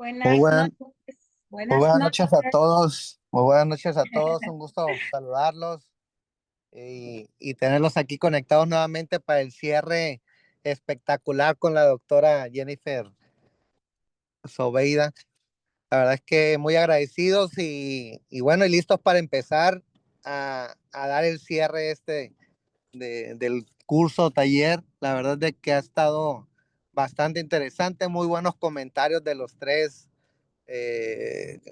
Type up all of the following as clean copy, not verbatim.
Muy Buenas buenas, noches, muy buenas buenas noches. noches a todos. Muy buenas noches a todos. Un gusto saludarlos y tenerlos aquí conectados nuevamente para el cierre espectacular con la doctora Jennifer Sobeida. La verdad es que muy agradecidos y bueno, y listos para empezar a dar el cierre del curso taller. La verdad es de que ha estado bastante interesante, muy buenos comentarios de los tres.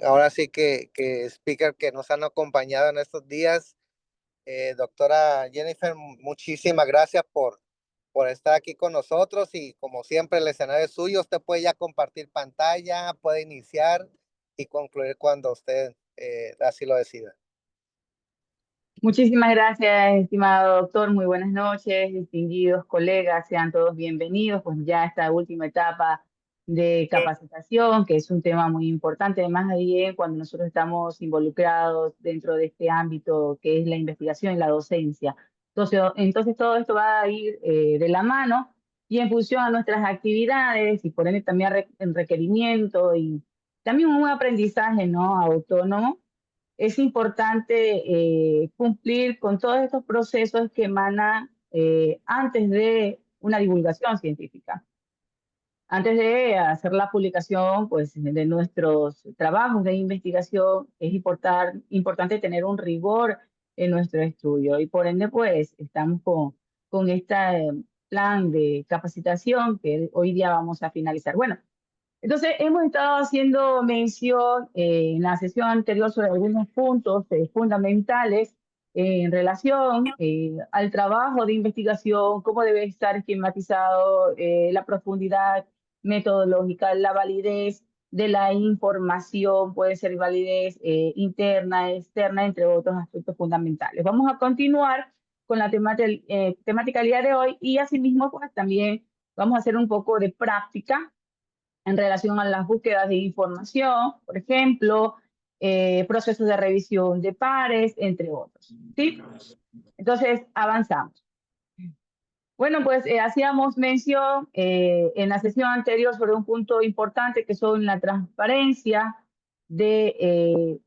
Ahora sí que speaker que nos han acompañado en estos días. Doctora Jennifer, muchísimas gracias por estar aquí con nosotros y como siempre el escenario es suyo. Usted puede ya compartir pantalla, puede iniciar y concluir cuando usted así lo decida. Muchísimas gracias, estimado doctor. Muy buenas noches, distinguidos colegas. Sean todos bienvenidos. Pues ya esta última etapa de capacitación, que es un tema muy importante, además bien cuando nosotros estamos involucrados dentro de este ámbito que es la investigación y la docencia. Entonces todo esto va a ir de la mano y en función a nuestras actividades y por ende también en requerimiento y también un aprendizaje, ¿no? Autónomo. Es importante cumplir con todos estos procesos que emanan antes de una divulgación científica. Antes de hacer la publicación pues, de nuestros trabajos de investigación, es importante tener un rigor en nuestro estudio y por ende pues estamos con este plan de capacitación que hoy día vamos a finalizar. Bueno, entonces, hemos estado haciendo mención en la sesión anterior sobre algunos puntos fundamentales en relación al trabajo de investigación, cómo debe estar esquematizado, la profundidad metodológica, la validez de la información, puede ser validez interna, externa, entre otros aspectos fundamentales. Vamos a continuar con la temática del día de hoy y asimismo pues, también vamos a hacer un poco de práctica en relación a las búsquedas de información, por ejemplo, procesos de revisión de pares, entre otros. ¿Sí? Entonces, avanzamos. Bueno, pues hacíamos mención en la sesión anterior sobre un punto importante que son la transparencia de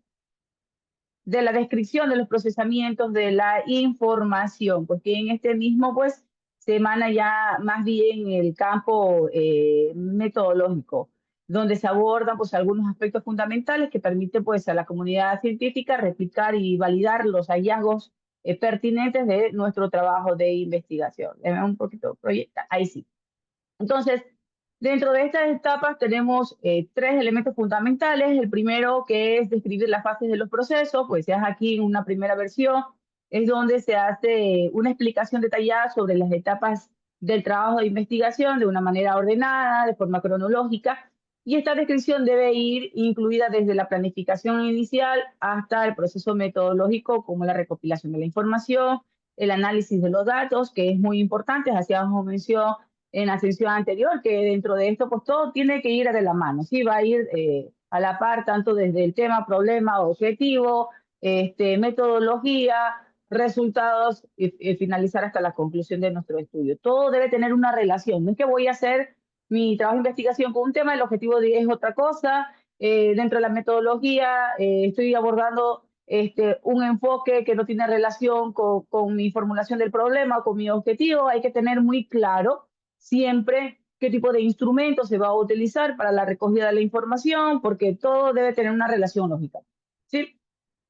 la descripción de los procesamientos de la información, porque en este mismo, pues, se emana ya más bien el campo metodológico, donde se abordan, pues, algunos aspectos fundamentales que permiten, pues, a la comunidad científica replicar y validar los hallazgos pertinentes de nuestro trabajo de investigación. Déjame un poquito, proyecta, ahí sí. Entonces, dentro de estas etapas tenemos tres elementos fundamentales. El primero, que es describir las fases de los procesos, pues ya aquí en una primera versión, es donde se hace una explicación detallada sobre las etapas del trabajo de investigación de una manera ordenada, de forma cronológica, y esta descripción debe ir incluida desde la planificación inicial hasta el proceso metodológico, como la recopilación de la información, el análisis de los datos, que es muy importante, hacíamos mención en la sesión anterior, que dentro de esto, pues todo tiene que ir de la mano, ¿sí? Va a ir a la par tanto desde el tema, problema, objetivo, metodología, resultados y finalizar hasta la conclusión de nuestro estudio. Todo debe tener una relación. No es que voy a hacer mi trabajo de investigación con un tema, el objetivo es otra cosa. Dentro de la metodología estoy abordando un enfoque que no tiene relación con mi formulación del problema, con mi objetivo. Hay que tener muy claro siempre qué tipo de instrumento se va a utilizar para la recogida de la información, porque todo debe tener una relación lógica. ¿Sí?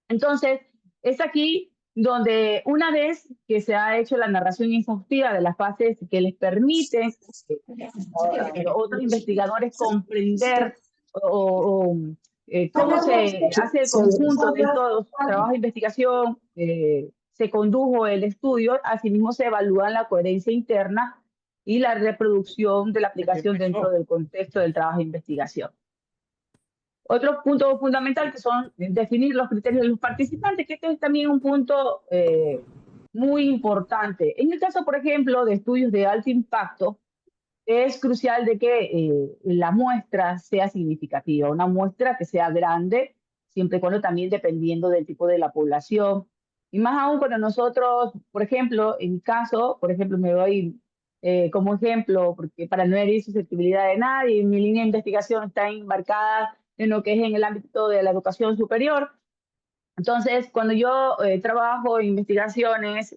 Entonces, es aquí donde una vez que se ha hecho la narración exhaustiva de las fases que les permiten a los otros investigadores comprender cómo se hace el conjunto de estos trabajos de investigación, se condujo el estudio, asimismo se evalúa la coherencia interna y la reproducción de la aplicación dentro del contexto del trabajo de investigación. Otro punto fundamental que son definir los criterios de los participantes, que este es también un punto muy importante. En el caso, por ejemplo, de estudios de alto impacto, es crucial de que la muestra sea significativa, una muestra que sea grande, siempre y cuando también dependiendo del tipo de la población. Y más aún cuando nosotros, por ejemplo, en mi caso, por ejemplo, me doy como ejemplo, porque para no herir susceptibilidad de nadie, mi línea de investigación está embarcada en lo que es en el ámbito de la educación superior. Entonces, cuando yo trabajo en investigaciones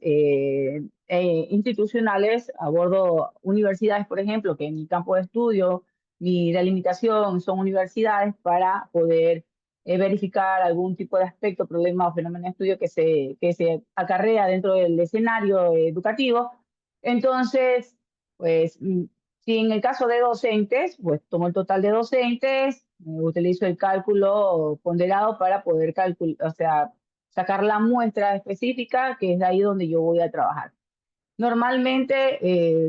institucionales, abordo universidades, por ejemplo, que en mi campo de estudio, mi delimitación son universidades para poder verificar algún tipo de aspecto, problema o fenómeno de estudio que se acarrea dentro del escenario educativo. Entonces, pues, si en el caso de docentes, pues tomo el total de docentes, utilizo el cálculo ponderado para poder calcular, o sea, sacar la muestra específica, que es de ahí donde yo voy a trabajar. Normalmente,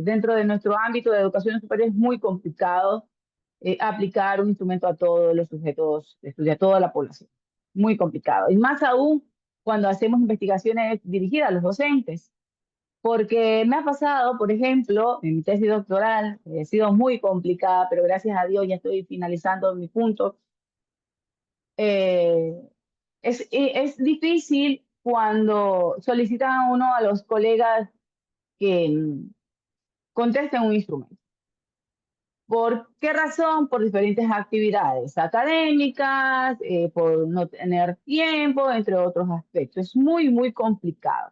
dentro de nuestro ámbito de educación superior es muy complicado aplicar un instrumento a todos los sujetos de estudio, a toda la población. Muy complicado. Y más aún cuando hacemos investigaciones dirigidas a los docentes. Porque me ha pasado, por ejemplo, en mi tesis doctoral, ha sido muy complicada, pero gracias a Dios ya estoy finalizando mi punto. Eh, es difícil cuando solicitan a uno a los colegas que contesten un instrumento. ¿Por qué razón? Por diferentes actividades académicas, por no tener tiempo, entre otros aspectos. Es muy, muy complicado.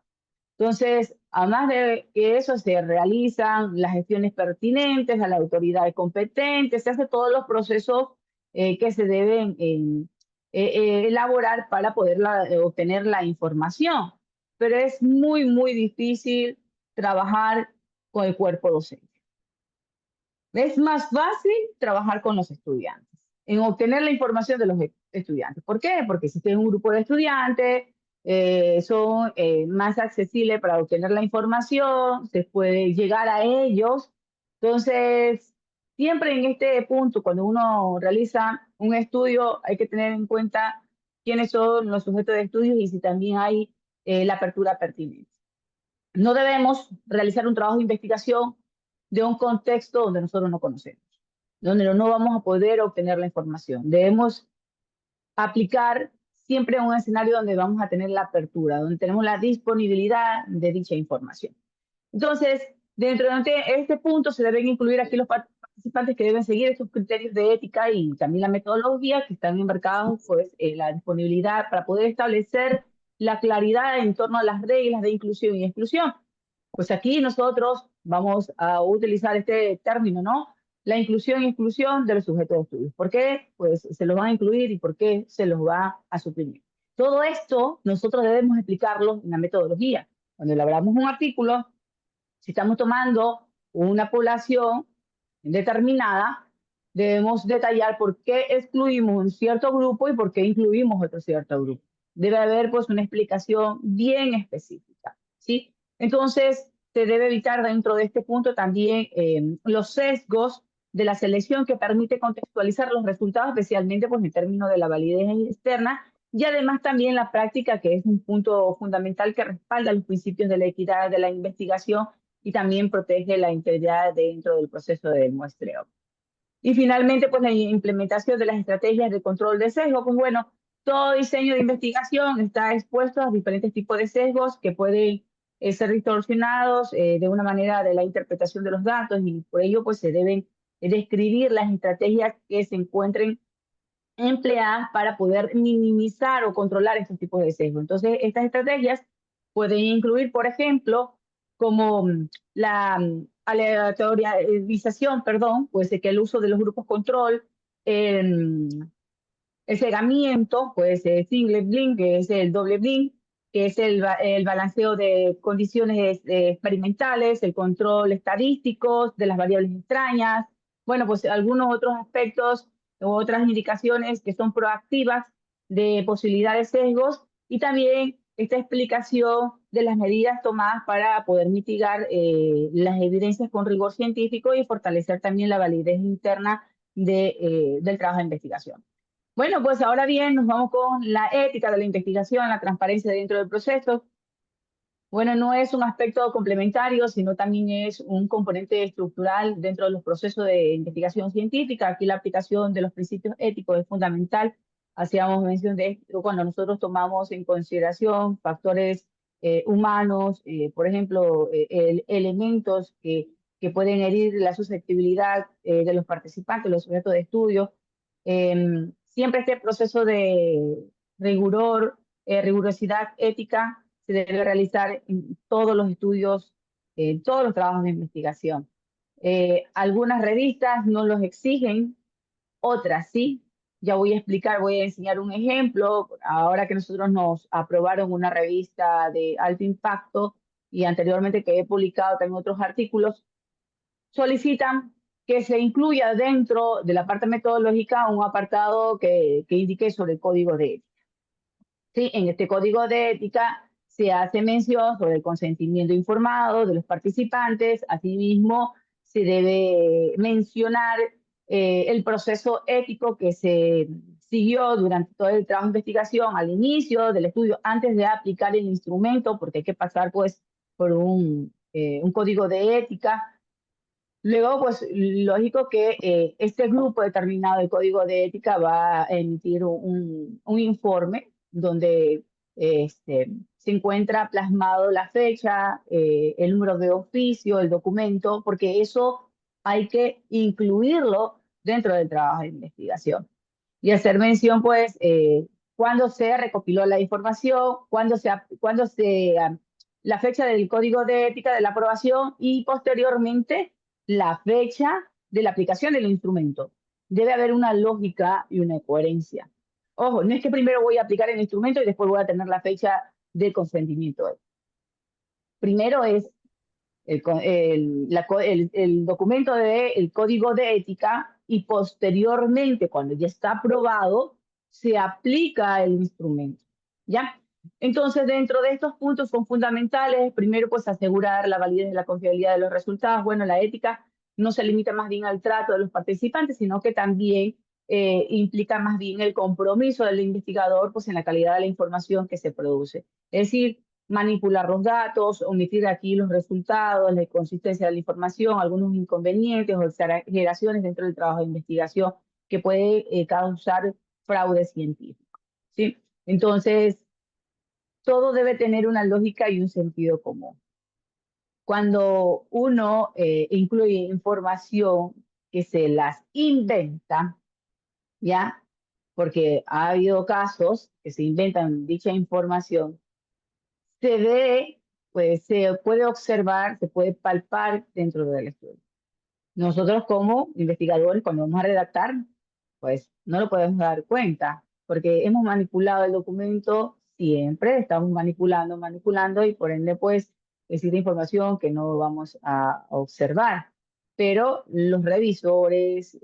Entonces, además de que eso, se realizan las gestiones pertinentes a la autoridad competente, se hacen todos los procesos que se deben elaborar para poder obtener la información. Pero es muy, muy difícil trabajar con el cuerpo docente. Es más fácil trabajar con los estudiantes, en obtener la información de los estudiantes. ¿Por qué? Porque si tienen un grupo de estudiantes, son más accesibles para obtener la información, se puede llegar a ellos. Entonces, siempre en este punto, cuando uno realiza un estudio, hay que tener en cuenta quiénes son los sujetos de estudio y si también hay la apertura pertinente. No debemos realizar un trabajo de investigación de un contexto donde nosotros no conocemos, donde no vamos a poder obtener la información. Debemos aplicar siempre un escenario donde vamos a tener la apertura, donde tenemos la disponibilidad de dicha información. Entonces, dentro de este punto se deben incluir aquí los participantes que deben seguir estos criterios de ética y también la metodología que están embarcados, pues, la disponibilidad para poder establecer la claridad en torno a las reglas de inclusión y exclusión. Pues aquí nosotros vamos a utilizar este término, ¿no? La inclusión y exclusión de los sujetos de estudios. ¿Por qué? Pues se los van a incluir y por qué se los va a suprimir. Todo esto nosotros debemos explicarlo en la metodología. Cuando elaboramos un artículo, si estamos tomando una población determinada, debemos detallar por qué excluimos un cierto grupo y por qué incluimos otro cierto grupo. Debe haber pues una explicación bien específica, ¿sí? Entonces, se debe evitar dentro de este punto también los sesgos de la selección que permite contextualizar los resultados, especialmente pues, en términos de la validez externa, y además también la práctica, que es un punto fundamental que respalda los principios de la equidad de la investigación y también protege la integridad dentro del proceso de muestreo. Y finalmente, pues la implementación de las estrategias de control de sesgo. Pues bueno, todo diseño de investigación está expuesto a diferentes tipos de sesgos que pueden ser distorsionados de una manera de la interpretación de los datos y por ello pues se deben describir las estrategias que se encuentren empleadas para poder minimizar o controlar estos tipos de sesgo. Entonces, estas estrategias pueden incluir, por ejemplo, como la aleatorización, perdón, pues que el uso de los grupos control, el cegamiento, pues single blink, que es el doble blink, que es el balanceo de condiciones experimentales, el control estadístico de las variables extrañas, bueno, pues algunos otros aspectos u otras indicaciones que son proactivas de posibilidades sesgos y también esta explicación de las medidas tomadas para poder mitigar las evidencias con rigor científico y fortalecer también la validez interna del trabajo de investigación. Bueno, pues ahora bien, nos vamos con la ética de la investigación, la transparencia dentro del proceso. Bueno, no es un aspecto complementario, sino también es un componente estructural dentro de los procesos de investigación científica. Aquí la aplicación de los principios éticos es fundamental. Hacíamos mención de esto cuando nosotros tomamos en consideración factores humanos, por ejemplo, elementos que que pueden herir la susceptibilidad de los participantes, los sujetos de estudio. Siempre este proceso de rigurosidad ética se debe realizar en todos los estudios, en todos los trabajos de investigación. Algunas revistas no los exigen, otras sí. Ya voy a explicar, voy a enseñar un ejemplo. Ahora que nosotros nos aprobaron una revista de alto impacto y anteriormente que he publicado también otros artículos, solicitan que se incluya dentro de la parte metodológica un apartado que indique sobre el código de ética. ¿Sí? En este código de ética se hace mención sobre el consentimiento informado de los participantes. Asimismo, se debe mencionar el proceso ético que se siguió durante todo el trabajo de investigación al inicio del estudio, antes de aplicar el instrumento, porque hay que pasar pues por un código de ética. Luego, pues lógico que este grupo determinado de código de ética va a emitir un informe donde se encuentra plasmado la fecha, el número de oficio, el documento, porque eso hay que incluirlo dentro del trabajo de investigación. Y hacer mención, pues, cuándo se recopiló la información, la fecha del código de ética de la aprobación y posteriormente la fecha de la aplicación del instrumento. Debe haber una lógica y una coherencia. Ojo, no es que primero voy a aplicar el instrumento y después voy a tener la fecha del consentimiento. Primero es el documento del código de ética y posteriormente, cuando ya está aprobado, se aplica el instrumento. ¿Ya? Entonces, dentro de estos puntos son fundamentales, primero, pues asegurar la validez y la confiabilidad de los resultados. Bueno, la ética no se limita más bien al trato de los participantes, sino que también implica más bien el compromiso del investigador pues, en la calidad de la información que se produce. Es decir, manipular los datos, omitir aquí los resultados, la inconsistencia de la información, algunos inconvenientes o exageraciones dentro del trabajo de investigación que puede causar fraude científico. ¿Sí? Entonces, todo debe tener una lógica y un sentido común. Cuando uno incluye información que se las inventa, ¿ya? Porque ha habido casos que se inventan dicha información, se ve, pues se puede observar, se puede palpar dentro del estudio. Nosotros como investigadores, cuando vamos a redactar, pues no lo podemos dar cuenta, porque hemos manipulado el documento siempre, estamos manipulando y por ende pues existe información que no vamos a observar. Pero los revisores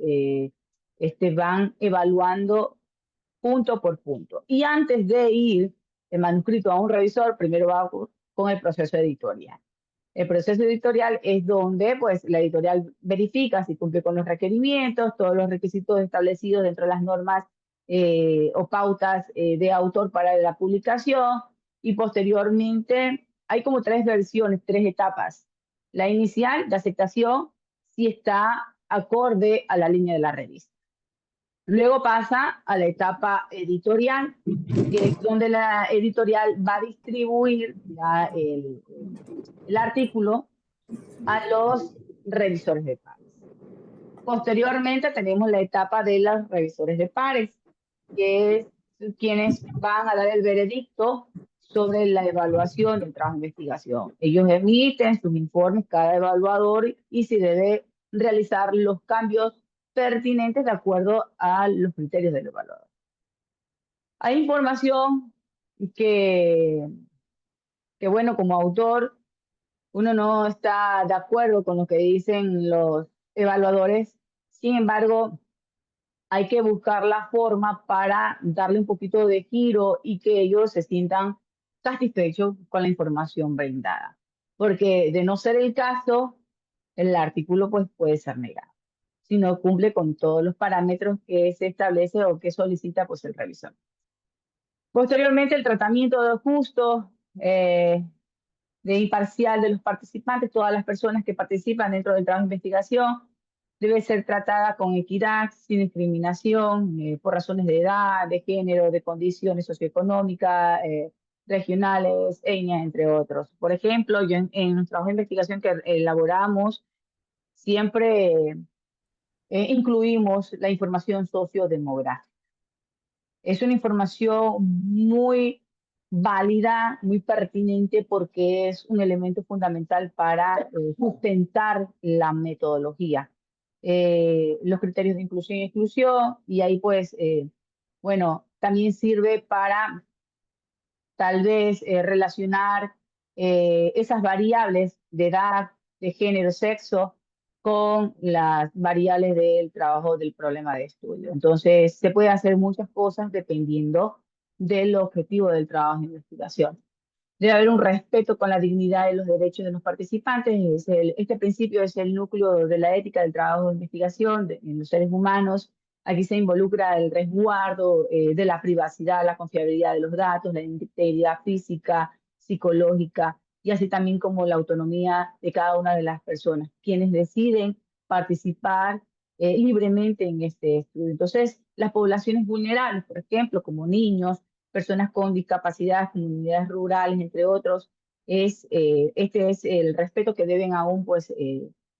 van evaluando punto por punto. Y antes de ir el manuscrito a un revisor, primero va con el proceso editorial. El proceso editorial es donde pues, la editorial verifica si cumple con los requerimientos, todos los requisitos establecidos dentro de las normas o pautas de autor para la publicación, y posteriormente hay como tres versiones, tres etapas. La inicial de aceptación, si está acorde a la línea de la revista. Luego pasa a la etapa editorial, que es donde la editorial va a distribuir el artículo a los revisores de pares. Posteriormente tenemos la etapa de los revisores de pares, que es quienes van a dar el veredicto sobre la evaluación del trabajo de investigación. Ellos emiten sus informes, cada evaluador, y se debe realizar los cambios pertinentes de acuerdo a los criterios del evaluador. Hay información que bueno, como autor, uno no está de acuerdo con lo que dicen los evaluadores. Sin embargo, hay que buscar la forma para darle un poquito de giro y que ellos se sientan satisfechos con la información brindada. Porque de no ser el caso, el artículo pues, puede ser negado si no cumple con todos los parámetros que se establece o que solicita pues, el revisor. Posteriormente, el tratamiento de justo, de imparcial de los participantes, todas las personas que participan dentro del trabajo de investigación, debe ser tratada con equidad, sin discriminación, por razones de edad, de género, de condiciones socioeconómicas, regionales, etnias, entre otros. Por ejemplo, yo en nuestro trabajo de investigación que elaboramos, siempre incluimos la información sociodemográfica. Es una información muy válida, muy pertinente, porque es un elemento fundamental para sustentar la metodología. Los criterios de inclusión y exclusión, y ahí pues, bueno, también sirve para tal vez relacionar esas variables de edad, de género, sexo, con las variables del trabajo del problema de estudio. Entonces, se puede hacer muchas cosas dependiendo del objetivo del trabajo de investigación. Debe haber un respeto con la dignidad y los derechos de los participantes. Este principio es el núcleo de la ética del trabajo de investigación en los seres humanos. Aquí se involucra el resguardo de la privacidad, la confiabilidad de los datos, la integridad física, psicológica, y así también como la autonomía de cada una de las personas, quienes deciden participar libremente en este estudio. Entonces, las poblaciones vulnerables, por ejemplo, como niños, personas con discapacidad, comunidades rurales, entre otros, este es el respeto que deben aún, pues,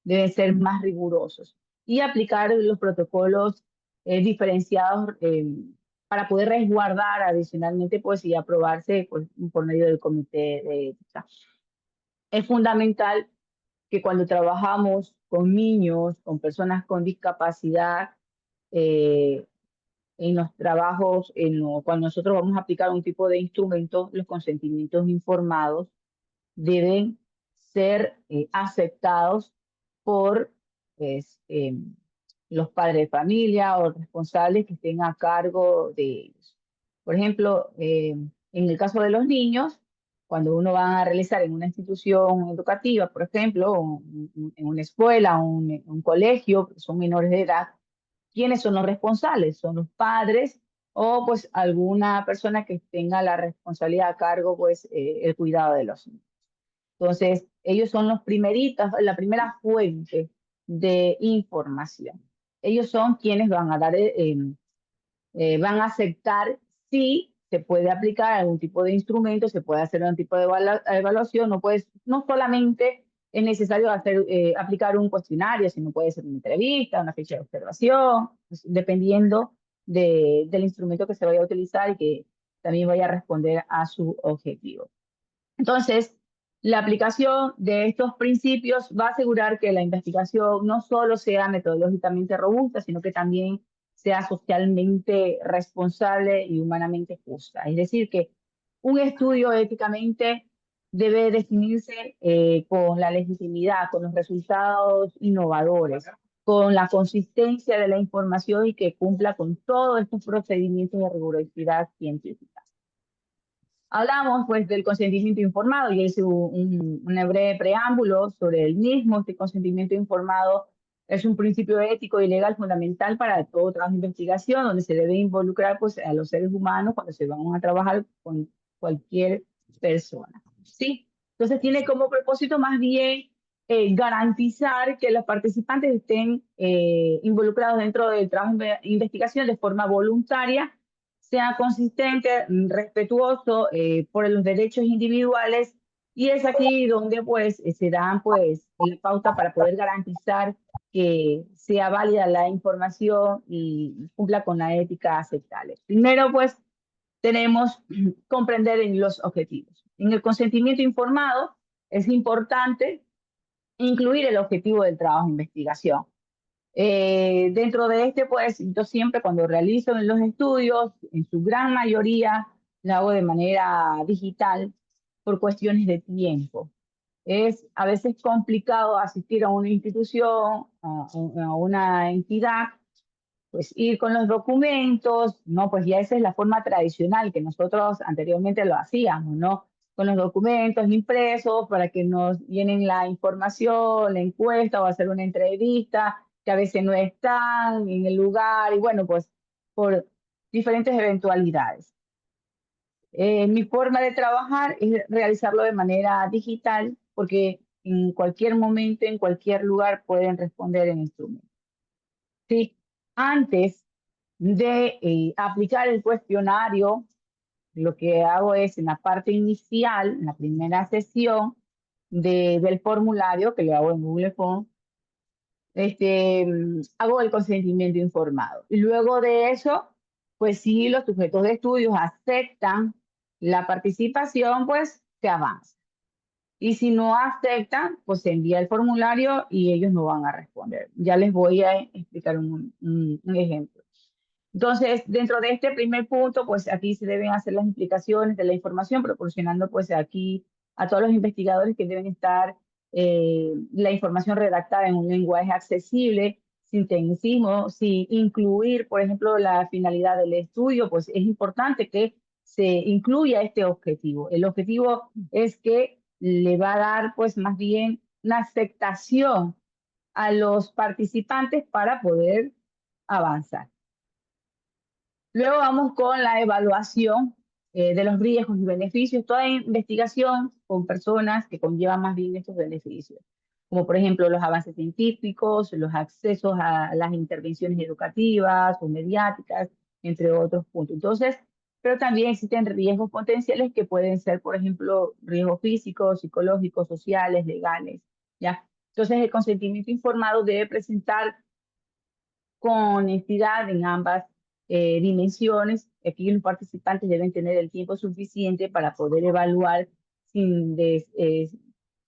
deben ser más rigurosos y aplicar los protocolos diferenciados para poder resguardar adicionalmente, pues, y aprobarse pues, por medio del comité de ética. Es fundamental que cuando trabajamos con niños, con personas con discapacidad, eh, en los trabajos, cuando nosotros vamos a aplicar un tipo de instrumento, los consentimientos informados deben ser aceptados por pues, los padres de familia o responsables que estén a cargo de ellos. Por ejemplo, en el caso de los niños, cuando uno va a realizar en una institución educativa, por ejemplo, en una escuela, un colegio, son menores de edad, ¿quiénes son los responsables? Son los padres o pues alguna persona que tenga la responsabilidad a cargo, pues el cuidado de los niños. Entonces, ellos son los primeritos, la primera fuente de información. Ellos son quienes van a dar, van a aceptar si se puede aplicar algún tipo de instrumento, se puede hacer algún tipo de evaluación, no solamente es necesario hacer, aplicar un cuestionario, sino puede ser una entrevista, una ficha de observación, pues, dependiendo del instrumento que se vaya a utilizar y que también vaya a responder a su objetivo. Entonces, la aplicación de estos principios va a asegurar que la investigación no solo sea metodológicamente robusta, sino que también sea socialmente responsable y humanamente justa. Es decir, que un estudio éticamente debe definirse con la legitimidad, con los resultados innovadores, con la consistencia de la información y que cumpla con todos estos procedimientos de rigurosidad científica. Hablamos pues del consentimiento informado y hice un breve preámbulo sobre el mismo. Este consentimiento informado es un principio ético y legal fundamental para todo trabajo de investigación, donde se debe involucrar pues, a los seres humanos cuando se van a trabajar con cualquier persona. ¿Sí? Entonces tiene como propósito más bien garantizar que los participantes estén involucrados dentro del trabajo de investigación de forma voluntaria, sea consistente, respetuoso por los derechos individuales, y es aquí donde pues se dan pues la pauta para poder garantizar que sea válida la información y cumpla con la ética aceptable. Primero pues tenemos comprender en los objetivos. En el consentimiento informado es importante incluir el objetivo del trabajo de investigación. Dentro de este, pues, yo siempre cuando realizo los estudios, en su gran mayoría, lo hago de manera digital por cuestiones de tiempo. Es a veces complicado asistir a una institución, a una entidad, pues ir con los documentos, ¿no? Pues ya esa es la forma tradicional que nosotros anteriormente lo hacíamos, ¿no? Con los documentos impresos para que nos llenen la información, la encuesta o hacer una entrevista, que a veces no están en el lugar y bueno, pues por diferentes eventualidades. Mi forma de trabajar es realizarlo de manera digital porque en cualquier momento, en cualquier lugar pueden responder en instrumento. Sí, antes de aplicar el cuestionario, lo que hago es en la parte inicial, en la primera sesión del formulario, que lo hago en Google Form, hago el consentimiento informado. Y luego de eso, pues si los sujetos de estudios aceptan la participación, pues se avanza. Y si no aceptan, pues se envía el formulario y ellos no van a responder. Ya les voy a explicar un ejemplo. Entonces, dentro de este primer punto, pues aquí se deben hacer las implicaciones de la información, proporcionando pues aquí a todos los investigadores que deben estar la información redactada en un lenguaje accesible, sin tecnicismo, sin incluir, por ejemplo, la finalidad del estudio, pues es importante que se incluya este objetivo. El objetivo es que le va a dar pues más bien una aceptación a los participantes para poder avanzar. Luego vamos con la evaluación de los riesgos y beneficios. Toda investigación con personas que conllevan más bien estos beneficios, como por ejemplo los avances científicos, los accesos a las intervenciones educativas o mediáticas, entre otros puntos. Entonces, pero también existen riesgos potenciales que pueden ser, por ejemplo, riesgos físicos, psicológicos, sociales, legales, ¿ya? Entonces, el consentimiento informado debe presentar con honestidad en ambas dimensiones. Aquí los participantes deben tener el tiempo suficiente para poder evaluar si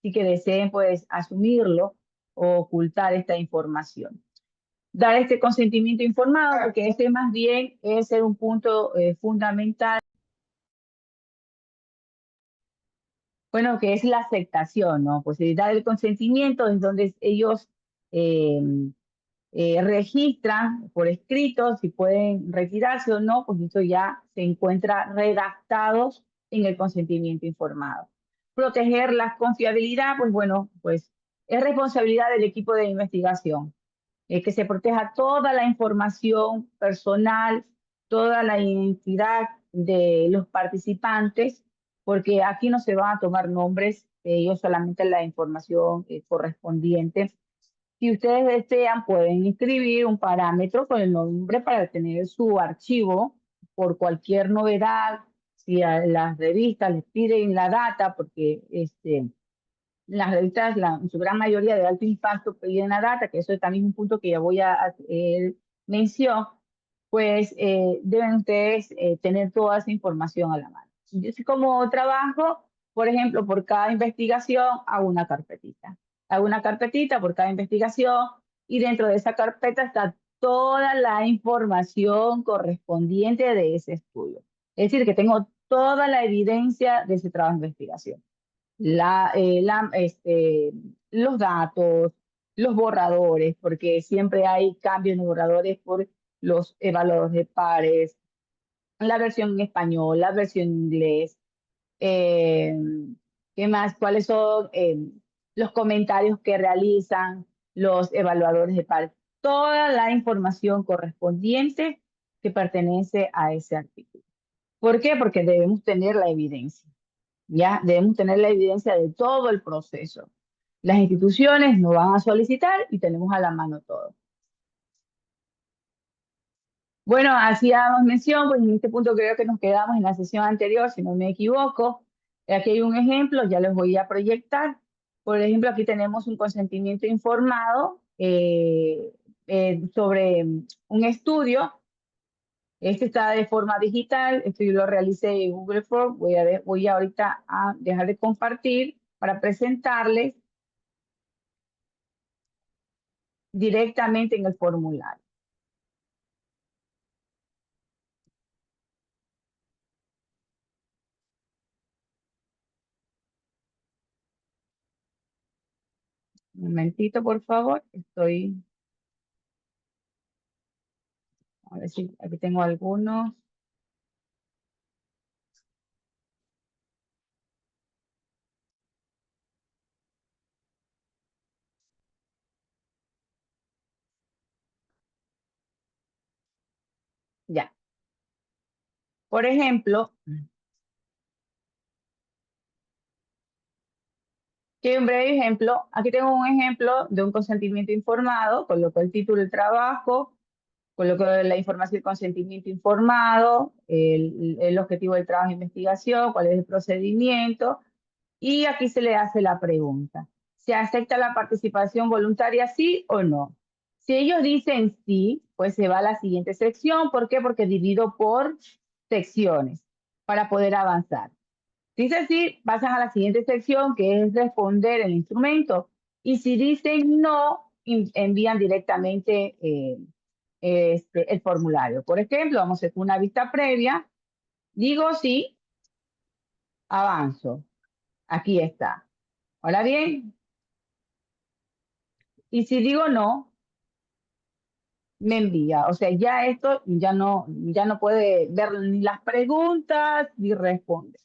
que deseen pues asumirlo o ocultar esta información. Dar este consentimiento informado, porque este más bien es ser un punto fundamental, bueno, que es la aceptación, ¿no? Pues dar el consentimiento es donde ellos eh, registran por escrito si pueden retirarse o no, pues eso ya se encuentra redactados en el consentimiento informado. Proteger la confiabilidad, pues bueno, pues es responsabilidad del equipo de investigación, que se proteja toda la información personal, toda la identidad de los participantes, porque aquí no se van a tomar nombres, ellos solamente la información correspondiente. Si ustedes desean, pueden inscribir un parámetro con el nombre para tener su archivo por cualquier novedad. Si a las revistas les piden la data, porque las revistas, en su gran mayoría de alto impacto, piden la data, que eso también es un punto que ya voy a hacer mención, pues deben ustedes tener toda esa información a la mano. Yo sí como trabajo, por ejemplo, por cada investigación hago una carpetita. Hago una carpetita por cada investigación y dentro de esa carpeta está toda la información correspondiente de ese estudio. Es decir, que tengo toda la evidencia de ese trabajo de investigación. Los datos, los borradores, porque siempre hay cambios en los borradores por los evaluadores de pares, la versión en español, la versión en inglés, eh, ¿qué más? ¿Cuáles son los comentarios que realizan los evaluadores de pares? Toda la información correspondiente que pertenece a ese artículo. ¿Por qué? Porque debemos tener la evidencia. Ya debemos tener la evidencia de todo el proceso. Las instituciones nos van a solicitar y tenemos a la mano todo. Bueno, hacíamos mención, pues en este punto creo que nos quedamos en la sesión anterior, si no me equivoco. Aquí hay un ejemplo, ya les voy a proyectar. Por ejemplo, aquí tenemos un consentimiento informado sobre un estudio. Este está de forma digital, esto yo lo realicé en Google Form. Voy ahorita a dejar de compartir para presentarles directamente en el formulario. Un momentito, por favor. A ver si aquí tengo algunos. Ya. Por ejemplo, que un breve ejemplo. Aquí tengo un ejemplo de un consentimiento informado. Coloco el título del trabajo, coloco la información del consentimiento informado, el objetivo del trabajo de investigación, cuál es el procedimiento, y aquí se le hace la pregunta. ¿Se acepta la participación voluntaria, sí o no? Si ellos dicen sí, pues se va a la siguiente sección. ¿Por qué? Porque divido por secciones para poder avanzar. Si dice sí, pasan a la siguiente sección, que es responder el instrumento. Y si dicen no, envían directamente el formulario. Por ejemplo, vamos a hacer una vista previa. Digo sí, avanzo. Aquí está. Ahora bien, y si digo no, me envía. O sea, ya esto ya no puede ver ni las preguntas ni responde.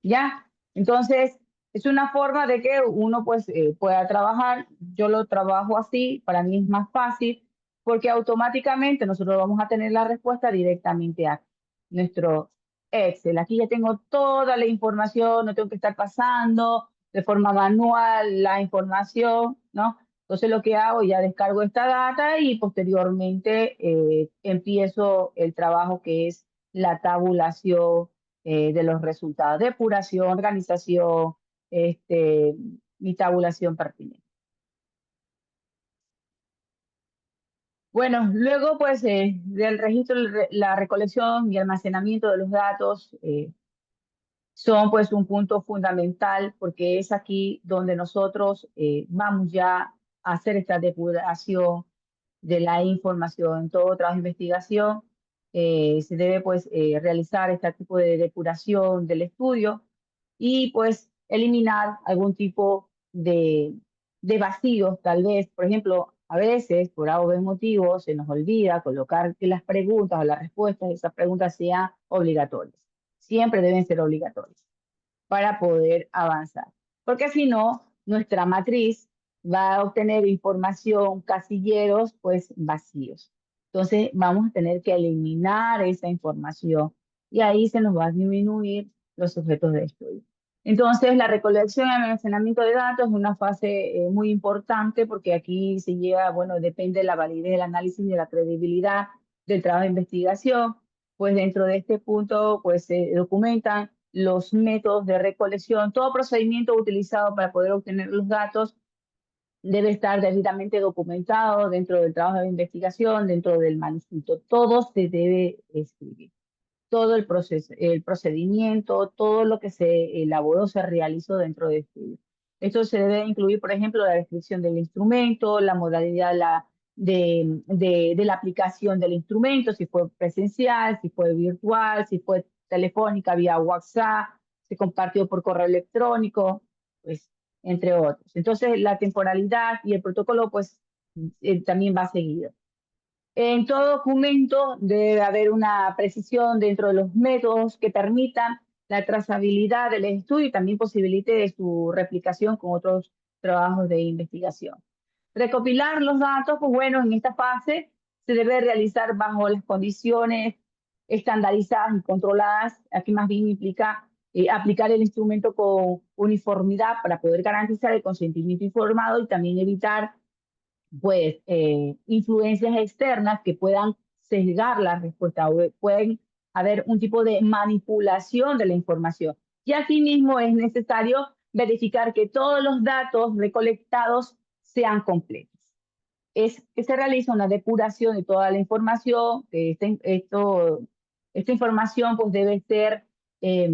¿Ya? Entonces, es una forma de que uno pues pueda trabajar. Yo lo trabajo así, para mí es más fácil, porque automáticamente nosotros vamos a tener la respuesta directamente a nuestro Excel. Aquí ya tengo toda la información, no tengo que estar pasando de forma manual la información, ¿no? Entonces lo que hago, ya descargo esta data y posteriormente empiezo el trabajo que es la tabulación de los resultados, depuración, organización, y tabulación pertinente. Bueno, luego pues del registro, la recolección y almacenamiento de los datos son pues un punto fundamental porque es aquí donde nosotros vamos ya a hacer esta depuración de la información. En todo trabajo de investigación se debe pues realizar este tipo de depuración del estudio y pues eliminar algún tipo de vacíos, tal vez. Por ejemplo, a veces por A o B motivo se nos olvida colocar que las preguntas o las respuestas de esas preguntas sean obligatorias. Siempre deben ser obligatorias para poder avanzar. Porque si no, nuestra matriz va a obtener información, casilleros, pues vacíos. Entonces vamos a tener que eliminar esa información y ahí se nos va a disminuir los objetos de estudio. Entonces, la recolección y almacenamiento de datos es una fase muy importante porque aquí se lleva, bueno, depende de la validez del análisis y de la credibilidad del trabajo de investigación. Pues dentro de este punto, pues se documentan los métodos de recolección. Todo procedimiento utilizado para poder obtener los datos debe estar debidamente documentado dentro del trabajo de investigación, dentro del manuscrito. Todo se debe escribir. Todo el proceso, el procedimiento, todo lo que se elaboró, se realizó dentro de estudio. Esto se debe incluir, por ejemplo, la descripción del instrumento, la modalidad de la aplicación del instrumento, si fue presencial, si fue virtual, si fue telefónica, vía WhatsApp, se compartió por correo electrónico, pues, entre otros. Entonces, la temporalidad y el protocolo, pues, también va seguido. En todo documento debe haber una precisión dentro de los métodos que permitan la trazabilidad del estudio y también posibilite su replicación con otros trabajos de investigación. Recopilar los datos, pues bueno, en esta fase se debe realizar bajo las condiciones estandarizadas y controladas. Aquí más bien implica aplicar el instrumento con uniformidad para poder garantizar el consentimiento informado y también evitar pues influencias externas que puedan sesgar la respuesta o pueden haber un tipo de manipulación de la información. Y asimismo es necesario verificar que todos los datos recolectados sean completos. Es que se realiza una depuración de toda la información, que esta información pues debe ser eh,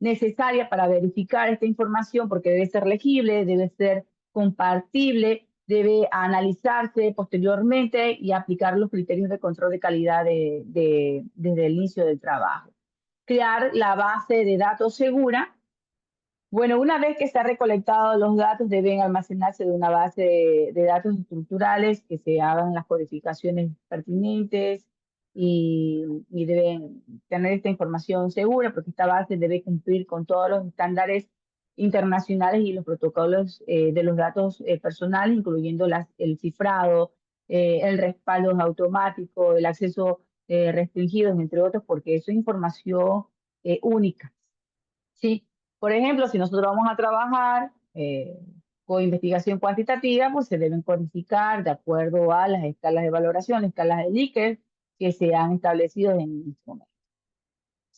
necesaria para verificar esta información porque debe ser legible, debe ser compartible, debe analizarse posteriormente y aplicar los criterios de control de calidad desde el inicio del trabajo. Crear la base de datos segura. Bueno, una vez que se han recolectado los datos, deben almacenarse de una base de datos estructurales que se hagan las codificaciones pertinentes y deben tener esta información segura porque esta base debe cumplir con todos los estándares internacionales y los protocolos de los datos personales, incluyendo el cifrado, el respaldo automático, el acceso restringido, entre otros, porque eso es información única. ¿Sí? Por ejemplo, si nosotros vamos a trabajar con investigación cuantitativa, pues se deben codificar de acuerdo a las escalas de valoración, escalas de Likert que se han establecido en el instrumento.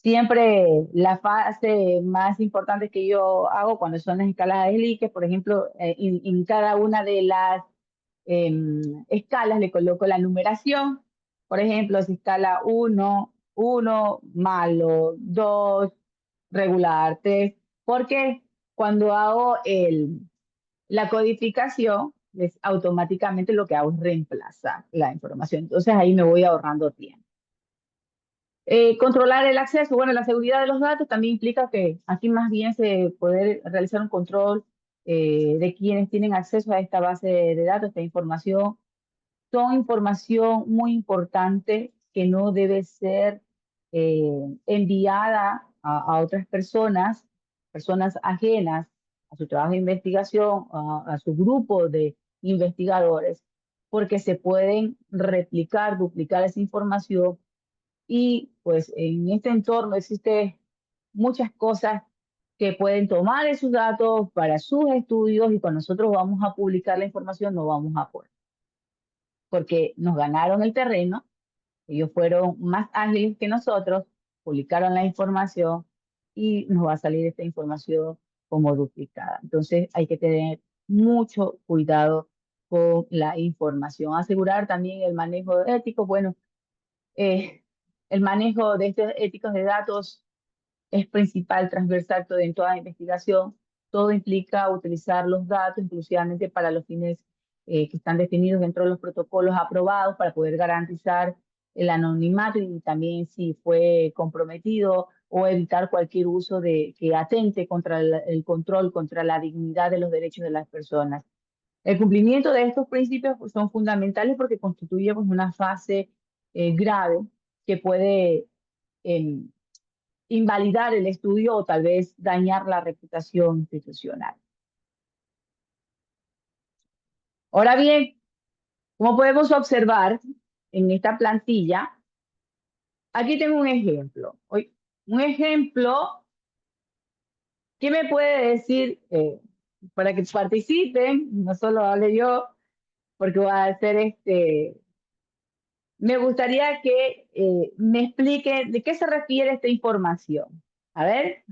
Siempre la fase más importante que yo hago cuando son las escaladas de Likert, por ejemplo, en cada una de las escalas le coloco la numeración. Por ejemplo, si escala 1, 1, malo, 2, regular, 3, porque cuando hago la codificación, automáticamente lo que hago es reemplazar la información. Entonces ahí me voy ahorrando tiempo. Controlar el acceso, bueno, la seguridad de los datos también implica que aquí más bien se puede realizar un control de quienes tienen acceso a esta base de datos, esta información. Son información muy importante que no debe ser enviada a otras personas, personas ajenas a su trabajo de investigación, a su grupo de investigadores, porque se pueden replicar, duplicar esa información y pues en este entorno existen muchas cosas que pueden tomar esos datos para sus estudios y cuando nosotros vamos a publicar la información no vamos a poder, porque nos ganaron el terreno, ellos fueron más ágiles que nosotros, publicaron la información y nos va a salir esta información como duplicada. Entonces hay que tener mucho cuidado con la información, asegurar también el manejo ético. Bueno, eh, el manejo de estos éticos de datos es principal, transversal en toda investigación. Todo implica utilizar los datos exclusivamente para los fines que están definidos dentro de los protocolos aprobados para poder garantizar el anonimato y también si fue comprometido o evitar cualquier uso que atente contra el control, contra la dignidad de los derechos de las personas. El cumplimiento de estos principios pues, son fundamentales porque constituye pues, una fase grave que puede em, invalidar el estudio o tal vez dañar la reputación institucional. Ahora bien, como podemos observar en esta plantilla, aquí tengo un ejemplo. Un ejemplo, ¿qué me puede decir para que participen? No solo hable yo, porque voy a hacer me gustaría que me explique de qué se refiere esta información. A ver,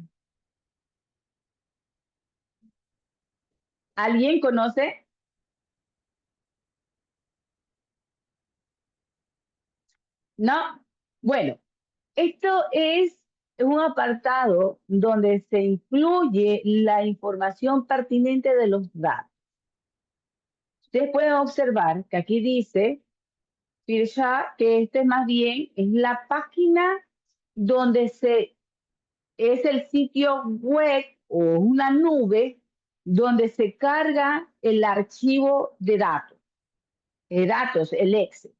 ¿alguien conoce? ¿No? Bueno, esto es un apartado donde se incluye la información pertinente de los datos. Ustedes pueden observar que aquí dice, Firsha, que este más bien es la página donde es el sitio web o una nube donde se carga el archivo de datos, el Excel,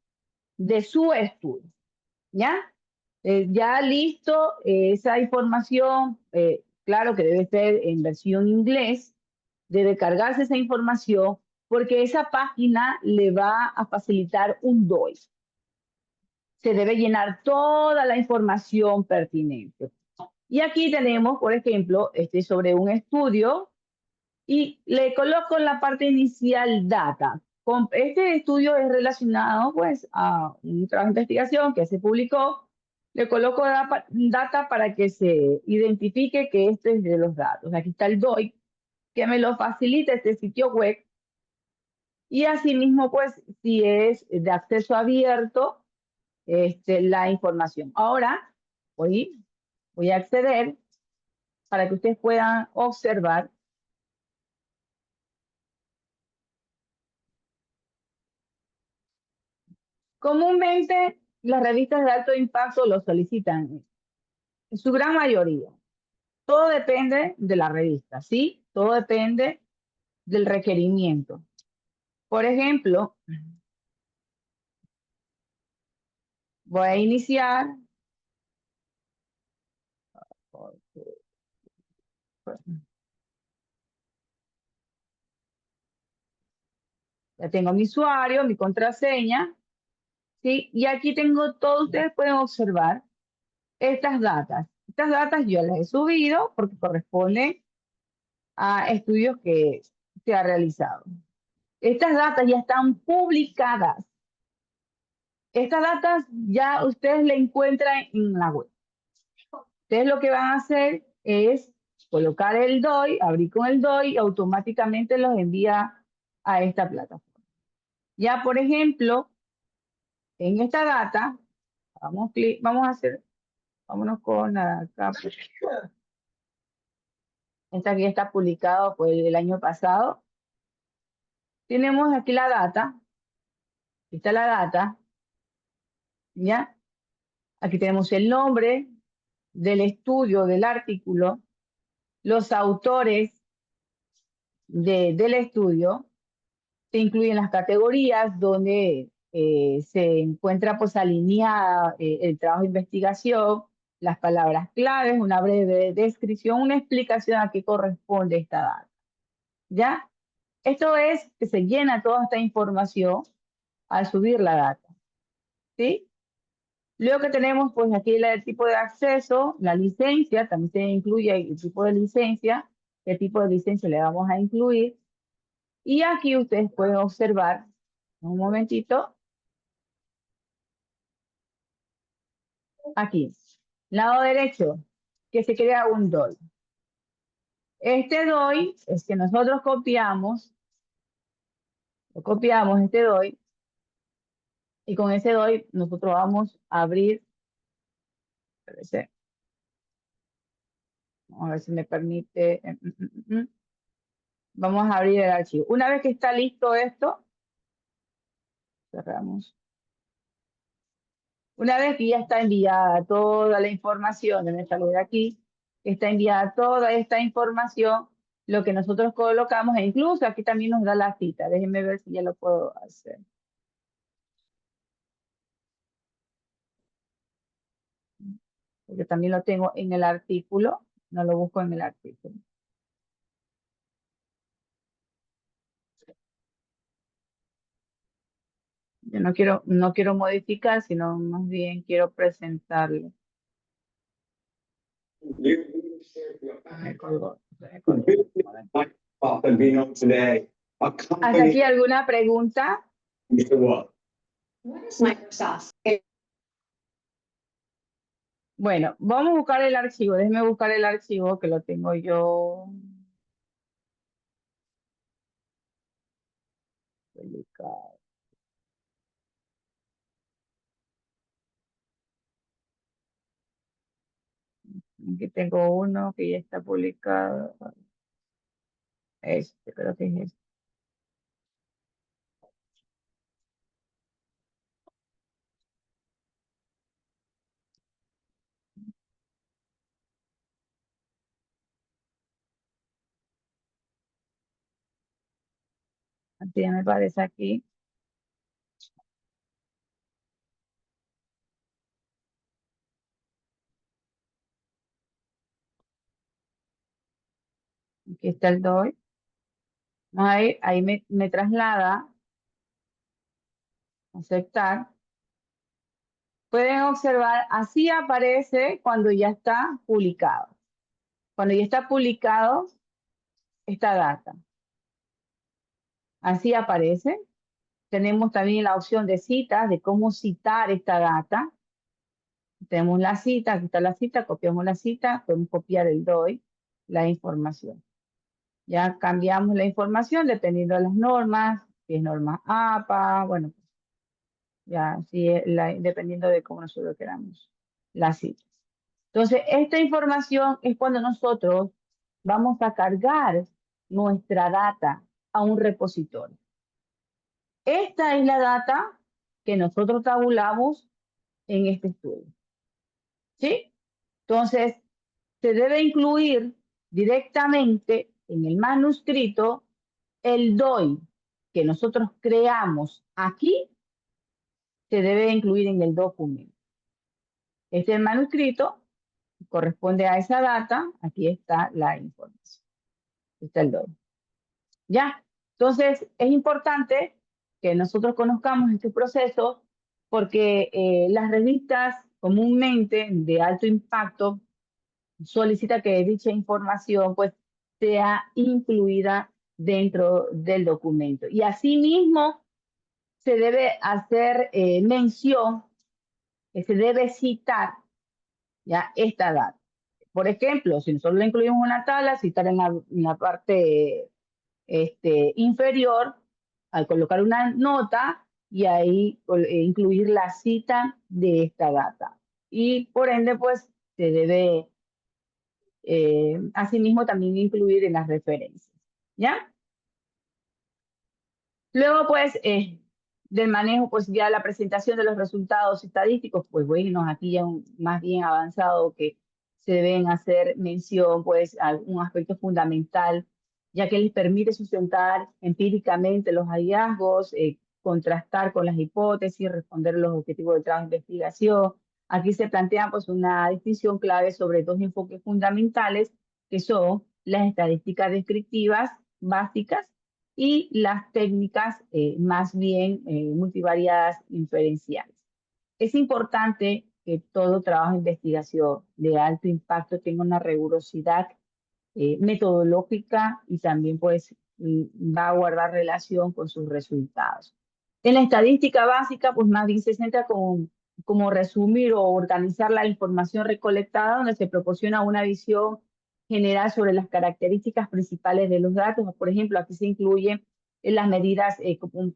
de su estudio, ¿ya? Ya listo, esa información, claro que debe ser en versión inglés, debe cargarse esa información porque esa página le va a facilitar un DOI. Se debe llenar toda la información pertinente. Y aquí tenemos, por ejemplo, sobre un estudio y le coloco en la parte inicial data. Este estudio es relacionado pues a un trabajo de investigación que se publicó. Le coloco data para que se identifique que este es de los datos. Aquí está el DOI que me lo facilita este sitio web. Y asimismo, pues, si es de acceso abierto, la información. Ahora voy a acceder para que ustedes puedan observar. Comúnmente las revistas de alto impacto lo solicitan, en su gran mayoría. Todo depende de la revista, ¿sí? Todo depende del requerimiento. Por ejemplo, voy a iniciar. Ya tengo mi usuario, mi contraseña, ¿sí? Y aquí tengo todo, ustedes pueden observar estas datas. Estas datas yo las he subido porque corresponden a estudios que se ha realizado. Estas datas ya están publicadas. Estas datas ya ustedes la encuentran en la web. Ustedes lo que van a hacer es colocar el DOI, abrir con el DOI y automáticamente los envía a esta plataforma. Ya, por ejemplo, en esta data, vámonos con la acá. Esta aquí está publicado pues, el año pasado. Tenemos aquí la data. Aquí está la data. ¿Ya? Aquí tenemos el nombre del estudio, del artículo, los autores del estudio. Se incluyen las categorías donde se encuentra pues alineada el trabajo de investigación, las palabras claves, una breve descripción, una explicación a qué corresponde esta data. ¿Ya? Esto es que se llena toda esta información al subir la data. ¿Sí? Luego que tenemos pues aquí el tipo de acceso, la licencia, también se incluye el tipo de licencia, qué tipo de licencia le vamos a incluir. Y aquí ustedes pueden observar, un momentito, aquí, lado derecho, que se crea un DOI. Este DOI es que nosotros copiamos este DOI, y con ese DOI nosotros vamos a abrir, vamos a ver si me permite, vamos a abrir el archivo. Una vez que está listo esto, cerramos. Una vez que ya está enviada toda la información, deben salir aquí, está enviada toda esta información, lo que nosotros colocamos, e incluso aquí también nos da la cita. Déjenme ver si ya lo puedo hacer. Porque también lo tengo en el artículo, no lo busco en el artículo. Yo no quiero modificar, sino más bien quiero presentarlo. Me colgó. ¿Hasta aquí alguna pregunta? Bueno, vamos a buscar el archivo. Déjenme buscar el archivo que lo tengo yo. Publicado. Aquí tengo uno que ya está publicado. Este, creo que es este. Así ya me parece aquí. Aquí está el DOI. Ahí me traslada. Aceptar. Pueden observar, así aparece cuando ya está publicado. Cuando ya está publicado esta data. Así aparece. Tenemos también la opción de citas, de cómo citar esta data. Tenemos la cita, aquí está la cita, copiamos la cita, podemos copiar el DOI, la información. Ya cambiamos la información dependiendo de las normas, si es norma APA, bueno, ya, si es dependiendo de cómo nosotros queramos la cita. Entonces, esta información es cuando nosotros vamos a cargar nuestra data a un repositorio. Esta es la data que nosotros tabulamos en este estudio. ¿Sí? Entonces, se debe incluir directamente en el manuscrito el DOI que nosotros creamos aquí, se debe incluir en el documento. Este es el manuscrito, corresponde a esa data, aquí está la información. Está el DOI. ¿Ya? Entonces, es importante que nosotros conozcamos este proceso porque las revistas comúnmente de alto impacto solicita que dicha información pues sea incluida dentro del documento. Y asimismo se debe hacer mención, que se debe citar ya esta data. Por ejemplo, si nosotros le incluimos una tabla, citar en la parte inferior, al colocar una nota y ahí incluir la cita de esta data. Y por ende, pues se debe asimismo también incluir en las referencias. ¿Ya? Luego, pues, del manejo, pues ya la presentación de los resultados estadísticos, pues bueno, aquí ya más bien avanzado que se deben hacer mención, pues, a un aspecto fundamental, ya que les permite sustentar empíricamente los hallazgos, contrastar con las hipótesis, responder los objetivos del trabajo de investigación. Aquí se plantea, pues, una distinción clave sobre dos enfoques fundamentales, que son las estadísticas descriptivas básicas y las técnicas más bien multivariadas inferenciales. Es importante que todo trabajo de investigación de alto impacto tenga una rigurosidad metodológica y también pues va a guardar relación con sus resultados. En la estadística básica, pues más bien se centra como resumir o organizar la información recolectada, donde se proporciona una visión general sobre las características principales de los datos. Por ejemplo, aquí se incluyen las medidas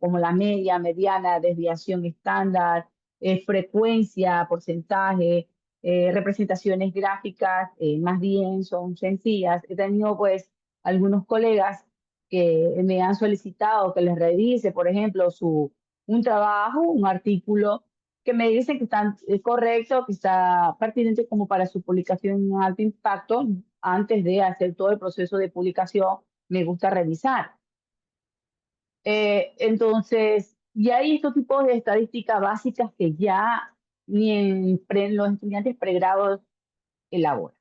como la media, mediana, desviación estándar, frecuencia, porcentaje, representaciones gráficas, más bien son sencillas. He tenido pues algunos colegas que me han solicitado que les revise, por ejemplo, un trabajo, un artículo, que me dicen que está correcto, que está pertinente como para su publicación en alto impacto. Antes de hacer todo el proceso de publicación, me gusta revisar. Entonces, y hay estos tipos de estadísticas básicas que ya ni los estudiantes pregrados elaboran.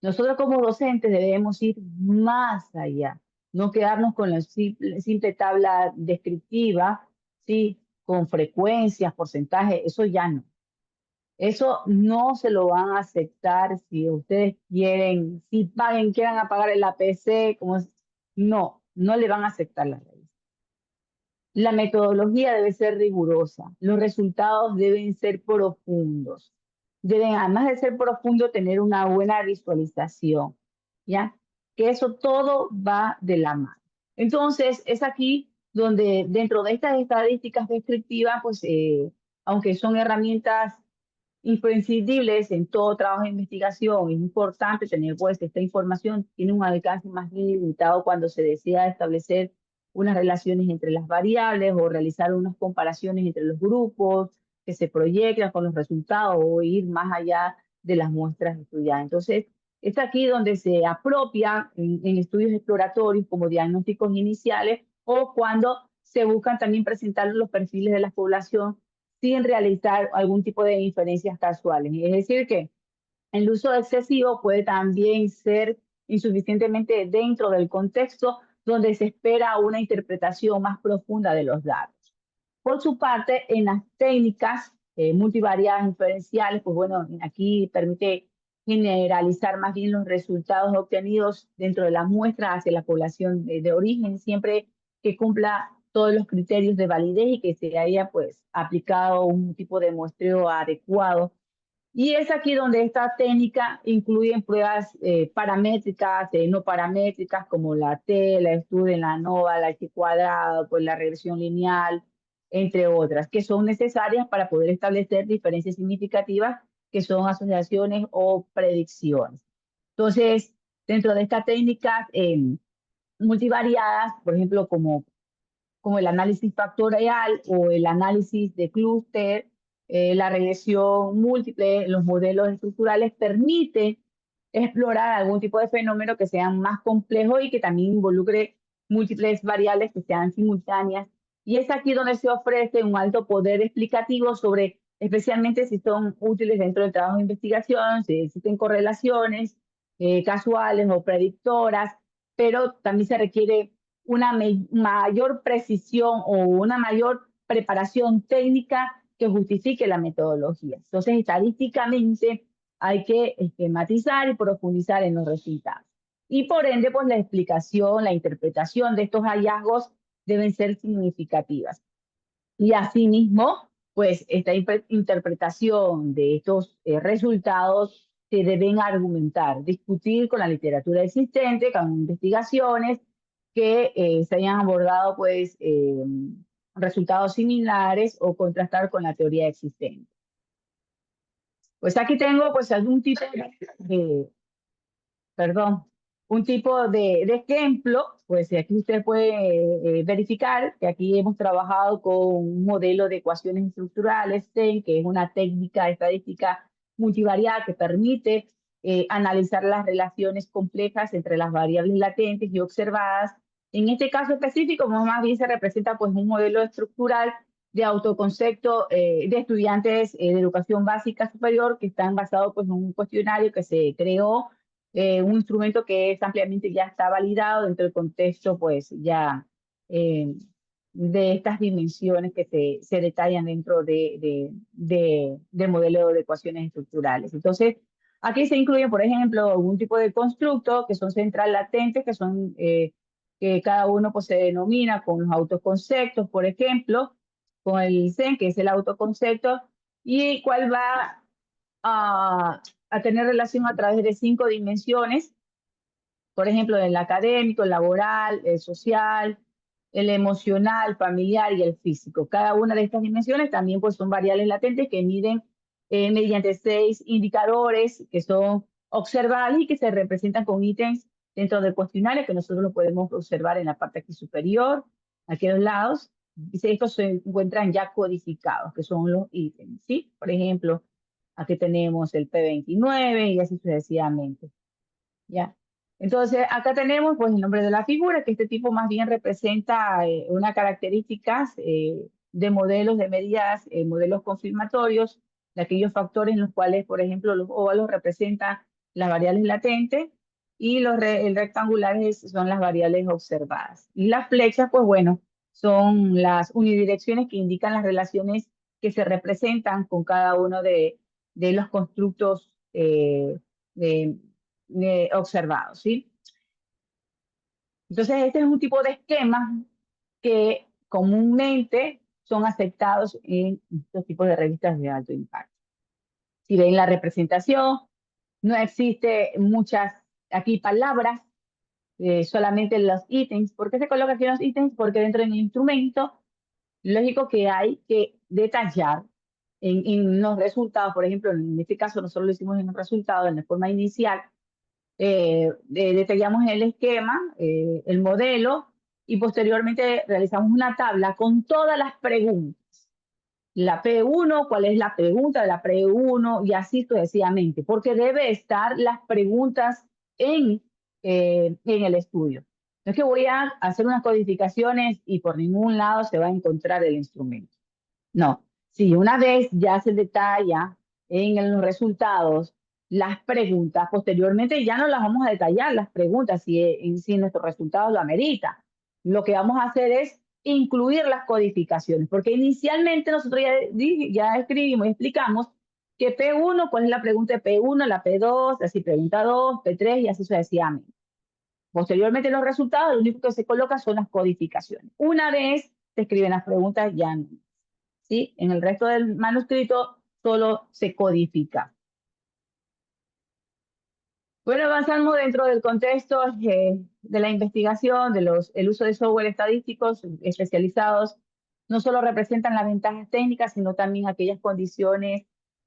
Nosotros como docentes debemos ir más allá, no quedarnos con la simple tabla descriptiva, ¿sí? Con frecuencias, porcentajes, eso ya no. Eso no se lo van a aceptar si ustedes quieren, si paguen, quieran apagar el APC, no, no le van a aceptar la ley. La metodología debe ser rigurosa, los resultados deben ser profundos, deben, además de ser profundos, tener una buena visualización, ¿ya? Que eso todo va de la mano. Entonces, es aquí donde dentro de estas estadísticas descriptivas, pues, aunque son herramientas imprescindibles en todo trabajo de investigación, es importante tener pues esta información, tiene un alcance más limitado cuando se desea establecer unas relaciones entre las variables o realizar unas comparaciones entre los grupos que se proyectan con los resultados o ir más allá de las muestras estudiadas. Entonces, es aquí donde se apropia en estudios exploratorios como diagnósticos iniciales o cuando se buscan también presentar los perfiles de la población sin realizar algún tipo de inferencias casuales. Es decir, que el uso excesivo puede también ser insuficientemente dentro del contexto donde se espera una interpretación más profunda de los datos. Por su parte, en las técnicas multivariadas inferenciales, pues bueno, aquí permite generalizar más bien los resultados obtenidos dentro de la muestra hacia la población de origen, siempre que cumpla todos los criterios de validez y que se haya pues aplicado un tipo de muestreo adecuado. Y es aquí donde esta técnica incluye pruebas paramétricas, no paramétricas, como la T, la Studen, la ANOVA, la H cuadrado, pues la regresión lineal, entre otras, que son necesarias para poder establecer diferencias significativas que son asociaciones o predicciones. Entonces, dentro de estas técnicas multivariadas, por ejemplo, como el análisis factorial o el análisis de clúster, la regresión múltiple, los modelos estructurales permiten explorar algún tipo de fenómeno que sean más complejos y que también involucre múltiples variables que sean simultáneas. Y es aquí donde se ofrece un alto poder explicativo sobre, especialmente si son útiles dentro del trabajo de investigación, si existen correlaciones casuales o predictoras, pero también se requiere una mayor precisión o una mayor preparación técnica que justifique la metodología. Entonces, estadísticamente hay que esquematizar y profundizar en los resultados. Y por ende, pues la explicación, la interpretación de estos hallazgos deben ser significativas. Y asimismo, pues esta interpretación de estos resultados se deben argumentar, discutir con la literatura existente, con investigaciones que se hayan abordado pues resultados similares o contrastar con la teoría existente. Pues aquí tengo pues algún tipo de, perdón, un tipo de ejemplo, pues aquí usted puede verificar que aquí hemos trabajado con un modelo de ecuaciones estructurales, STEM, que es una técnica estadística multivariada que permite analizar las relaciones complejas entre las variables latentes y observadas. En este caso específico, más bien se representa pues un modelo estructural de autoconcepto de estudiantes de educación básica superior que están basados pues en un cuestionario que se creó, un instrumento que es ampliamente ya está validado dentro del contexto, pues ya eh, de estas dimensiones que se detallan dentro de modelo de ecuaciones estructurales. Entonces, aquí se incluye, por ejemplo, algún tipo de constructo que son central latentes, que son que cada uno pues se denomina con los autoconceptos, por ejemplo, con el CEN, que es el autoconcepto, y cuál va a tener relación a través de 5 dimensiones, por ejemplo, el académico, el laboral, el social, el emocional, familiar y el físico. Cada una de estas dimensiones también pues, son variables latentes que miden mediante 6 indicadores que son observables y que se representan con ítems dentro del cuestionario que nosotros lo podemos observar en la parte aquí superior, aquí a los lados. Dice, estos se encuentran ya codificados, que son los ítems, ¿sí? Por ejemplo, aquí tenemos el P29 y así sucesivamente, ¿ya? Entonces, acá tenemos pues el nombre de la figura, que este tipo más bien representa unas características de modelos de medidas, modelos confirmatorios, de aquellos factores en los cuales, por ejemplo, los óvalos representan las variables latentes y los rectangulares son las variables observadas. Y las flechas, pues bueno, son las unidirecciones que indican las relaciones que se representan con cada uno de los constructos de observados, ¿sí? Entonces, este es un tipo de esquemas que comúnmente son aceptados en estos tipos de revistas de alto impacto. Si ven la representación, no existe muchas aquí palabras, solamente los ítems. ¿Por qué se colocan aquí los ítems? Porque dentro del instrumento, lógico que hay que detallar en los resultados. Por ejemplo, en este caso nosotros lo hicimos en un resultado, en la forma inicial, detallamos el esquema, el modelo, y posteriormente realizamos una tabla con todas las preguntas. La P1, ¿cuál es la pregunta de la P1? Y así sucesivamente, porque debe estar las preguntas en el estudio. No es que voy a hacer unas codificaciones y por ningún lado se va a encontrar el instrumento. No, si una vez ya se detalla en los resultados las preguntas, posteriormente ya no las vamos a detallar las preguntas si nuestro resultado lo amerita. Lo que vamos a hacer es incluir las codificaciones, porque inicialmente nosotros ya escribimos y explicamos que P1, cuál es la pregunta de P1, la P2, así pregunta 2, P3 y así sucesivamente. Posteriormente los resultados, lo único que se coloca son las codificaciones. Una vez se escriben las preguntas, ya no. ¿Sí? En el resto del manuscrito solo se codifica. Bueno, avanzamos dentro del contexto de la investigación, el uso de software estadísticos especializados, no solo representan las ventajas técnicas, sino también aquellas condiciones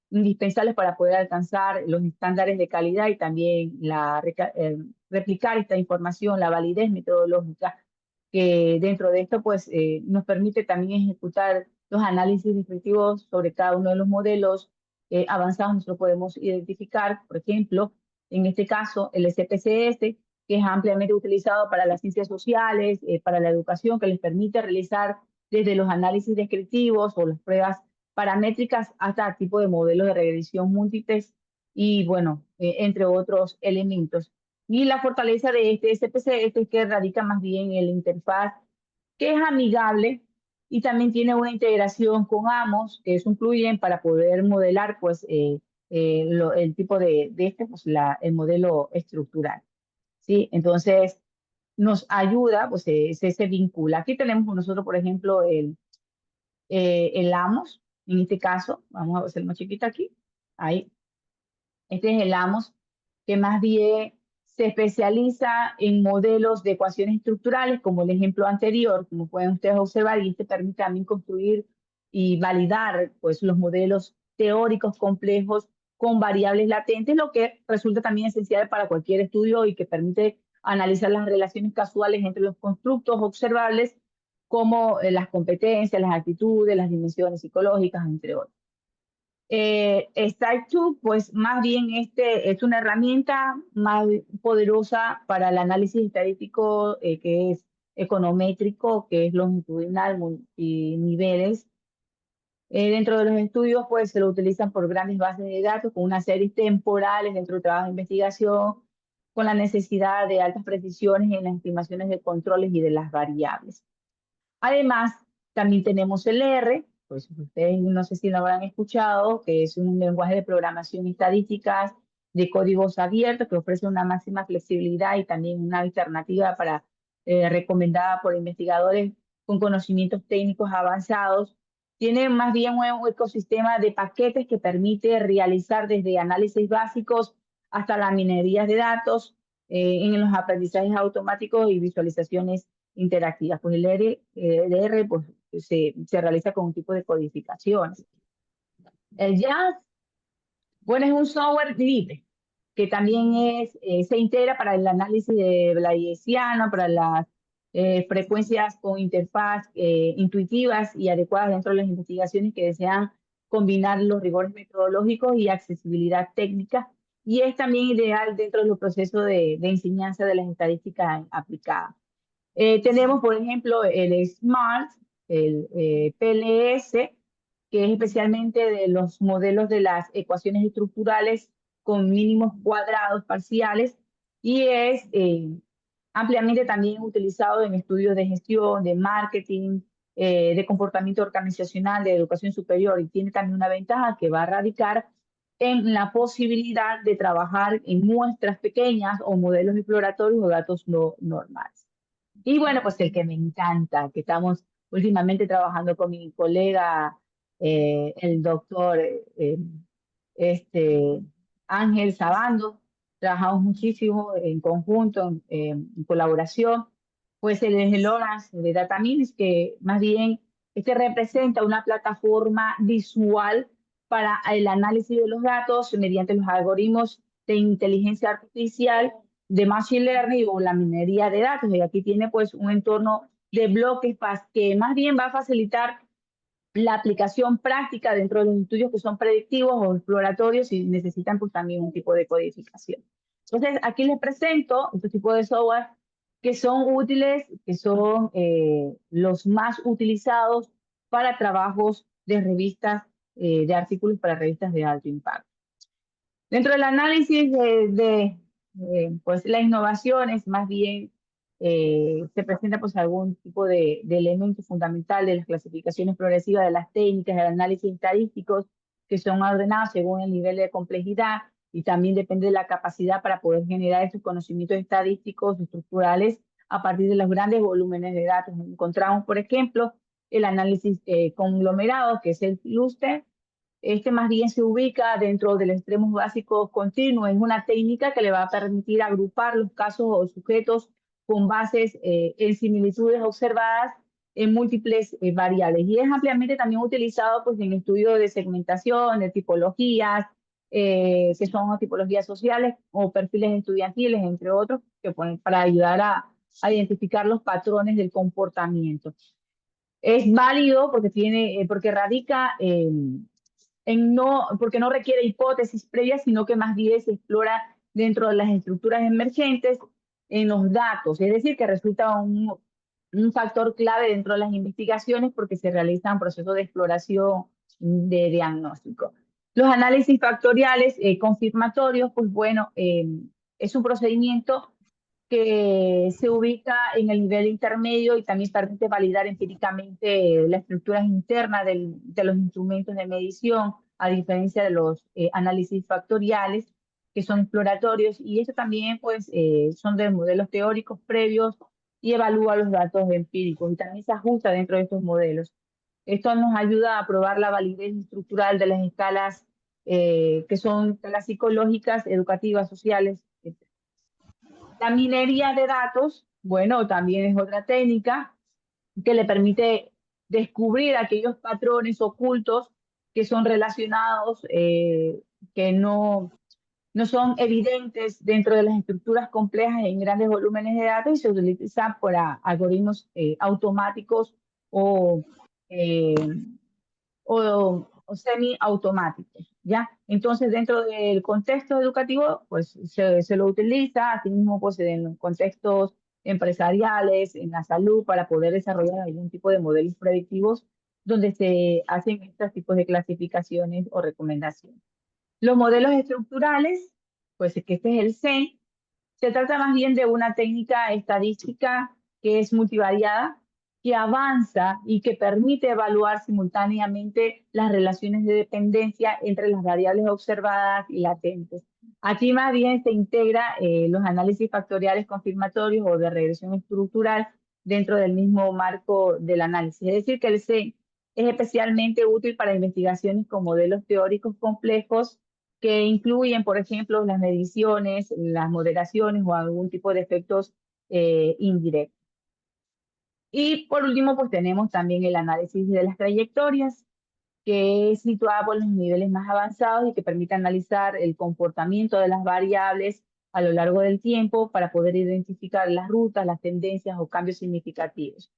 indispensables para poder alcanzar los estándares de calidad y también replicar esta información, la validez metodológica, que dentro de esto pues, nos permite también ejecutar los análisis descriptivos sobre cada uno de los modelos avanzados. Nosotros podemos identificar, por ejemplo, en este caso, el SPSS, que es ampliamente utilizado para las ciencias sociales, para la educación, que les permite realizar desde los análisis descriptivos o las pruebas paramétricas hasta tipo de modelos de regresión múltiples y, bueno, entre otros elementos. Y la fortaleza de este SPSS es que radica más bien en la interfaz, que es amigable y también tiene una integración con AMOS, que es un plugin para poder modelar pues, el tipo de este, pues el modelo estructural, ¿sí? Entonces, nos ayuda, pues se vincula. Aquí tenemos nosotros, por ejemplo, el AMOS, en este caso, vamos a hacer más chiquita aquí, ahí. Este es el AMOS, que más bien se especializa en modelos de ecuaciones estructurales, como el ejemplo anterior, como pueden ustedes observar, y este permite también construir y validar pues, los modelos teóricos complejos con variables latentes, lo que resulta también esencial para cualquier estudio y que permite analizar las relaciones casuales entre los constructos observables, como las competencias, las actitudes, las dimensiones psicológicas, entre otros. Star2, pues más bien este es una herramienta más poderosa para el análisis estadístico que es econométrico, que es longitudinal, multiniveles. Dentro de los estudios, pues se lo utilizan por grandes bases de datos con unas series temporales dentro del trabajo de investigación, con la necesidad de altas precisiones en las estimaciones de controles y de las variables. Además, también tenemos el R, pues ustedes no sé si lo habrán escuchado, que es un lenguaje de programación estadísticas de códigos abiertos que ofrece una máxima flexibilidad y también una alternativa para, recomendada por investigadores con conocimientos técnicos avanzados. Tiene más bien un ecosistema de paquetes que permite realizar desde análisis básicos hasta la minería de datos en los aprendizajes automáticos y visualizaciones interactivas. Pues el R pues, se realiza con un tipo de codificación. El Jazz, bueno, es un software libre que también se integra para el análisis de Bayesiano, para las frecuencias con interfaz intuitivas y adecuadas dentro de las investigaciones que desean combinar los rigores metodológicos y accesibilidad técnica. Y es también ideal dentro de los procesos de enseñanza de las estadísticas aplicadas. Tenemos, por ejemplo, el SMART, el PLS, que es especialmente de los modelos de las ecuaciones estructurales con mínimos cuadrados parciales y es ampliamente también utilizado en estudios de gestión, de marketing, de comportamiento organizacional, de educación superior y tiene también una ventaja que va a radicar en la posibilidad de trabajar en muestras pequeñas o modelos exploratorios o datos no normales. Y bueno, pues el que me encanta, que estamos últimamente trabajando con mi colega, el doctor este, Ángel Sabando, trabajamos muchísimo en conjunto, en colaboración, pues el Lawrence de DataMinix, que más bien este representa una plataforma visual para el análisis de los datos mediante los algoritmos de inteligencia artificial de Machine Learning o la minería de datos. Y aquí tiene pues un entorno de bloques que más bien va a facilitar la aplicación práctica dentro de los estudios que son predictivos o exploratorios y necesitan pues también un tipo de codificación. Entonces, aquí les presento este tipo de software que son útiles, que son los más utilizados para trabajos de revistas, de artículos para revistas de alto impacto. Dentro del análisis pues, las innovaciones, más bien se presenta pues, algún tipo de elemento fundamental de las clasificaciones progresivas de las técnicas de análisis estadísticos que son ordenados según el nivel de complejidad y también depende de la capacidad para poder generar estos conocimientos estadísticos estructurales a partir de los grandes volúmenes de datos. Encontramos, por ejemplo, el análisis conglomerado, que es el clúster. Este más bien se ubica dentro del extremos básicos continuos. Es una técnica que le va a permitir agrupar los casos o sujetos con bases en similitudes observadas en múltiples variables. Y es ampliamente también utilizado pues, en estudios de segmentación, de tipologías, que son tipologías sociales o perfiles estudiantiles, entre otros, que ponen para ayudar a identificar los patrones del comportamiento. Es válido porque porque radica porque no requiere hipótesis previas, sino que más bien se explora dentro de las estructuras emergentes en los datos, es decir, que resulta un factor clave dentro de las investigaciones porque se realizan procesos de exploración de diagnóstico. Los análisis factoriales confirmatorios, pues bueno, es un procedimiento que se ubica en el nivel intermedio y también permite validar empíricamente las estructuras internas de los instrumentos de medición, a diferencia de los análisis factoriales, que son exploratorios, y eso también pues, son de modelos teóricos previos y evalúa los datos empíricos y también se ajusta dentro de estos modelos. Esto nos ayuda a probar la validez estructural de las escalas que son las psicológicas, educativas, sociales. La minería de datos, bueno, también es otra técnica que le permite descubrir aquellos patrones ocultos que son relacionados, que no son evidentes dentro de las estructuras complejas en grandes volúmenes de datos y se utilizan para algoritmos automáticos o, eh, o semiautomáticos, ¿ya? Entonces, dentro del contexto educativo, pues se lo utiliza, asimismo, pues en contextos empresariales, en la salud, para poder desarrollar algún tipo de modelos predictivos donde se hacen estos tipos de clasificaciones o recomendaciones. Los modelos estructurales, pues que este es el CEN, se trata más bien de una técnica estadística que es multivariada, que avanza y que permite evaluar simultáneamente las relaciones de dependencia entre las variables observadas y latentes. Aquí más bien se integra los análisis factoriales confirmatorios o de regresión estructural dentro del mismo marco del análisis. Es decir, que el C es especialmente útil para investigaciones con modelos teóricos complejos que incluyen, por ejemplo, las mediciones, las moderaciones o algún tipo de efectos indirectos. Y por último, pues tenemos también el análisis de las trayectorias, que es situada por los niveles más avanzados y que permite analizar el comportamiento de las variables a lo largo del tiempo para poder identificar las rutas, las tendencias o cambios significativos.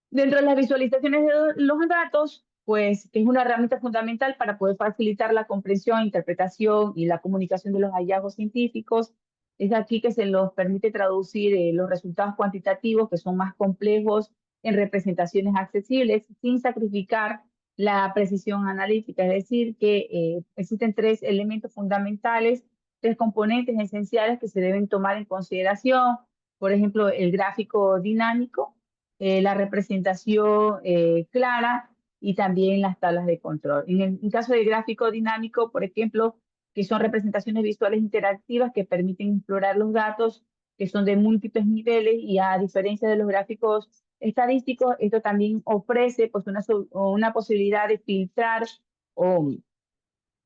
Dentro de las visualizaciones de los datos, pues que es una herramienta fundamental para poder facilitar la comprensión, interpretación y la comunicación de los hallazgos científicos. Es aquí que se los permite traducir los resultados cuantitativos, que son más complejos, en representaciones accesibles, sin sacrificar la precisión analítica. Es decir, que existen tres elementos fundamentales, tres componentes esenciales que se deben tomar en consideración. Por ejemplo, el gráfico dinámico, la representación clara y también las tablas de control. En caso de gráfico dinámico, por ejemplo, que son representaciones visuales interactivas que permiten explorar los datos que son de múltiples niveles y a diferencia de los gráficos estadísticos, esto también ofrece pues, una posibilidad de filtrar o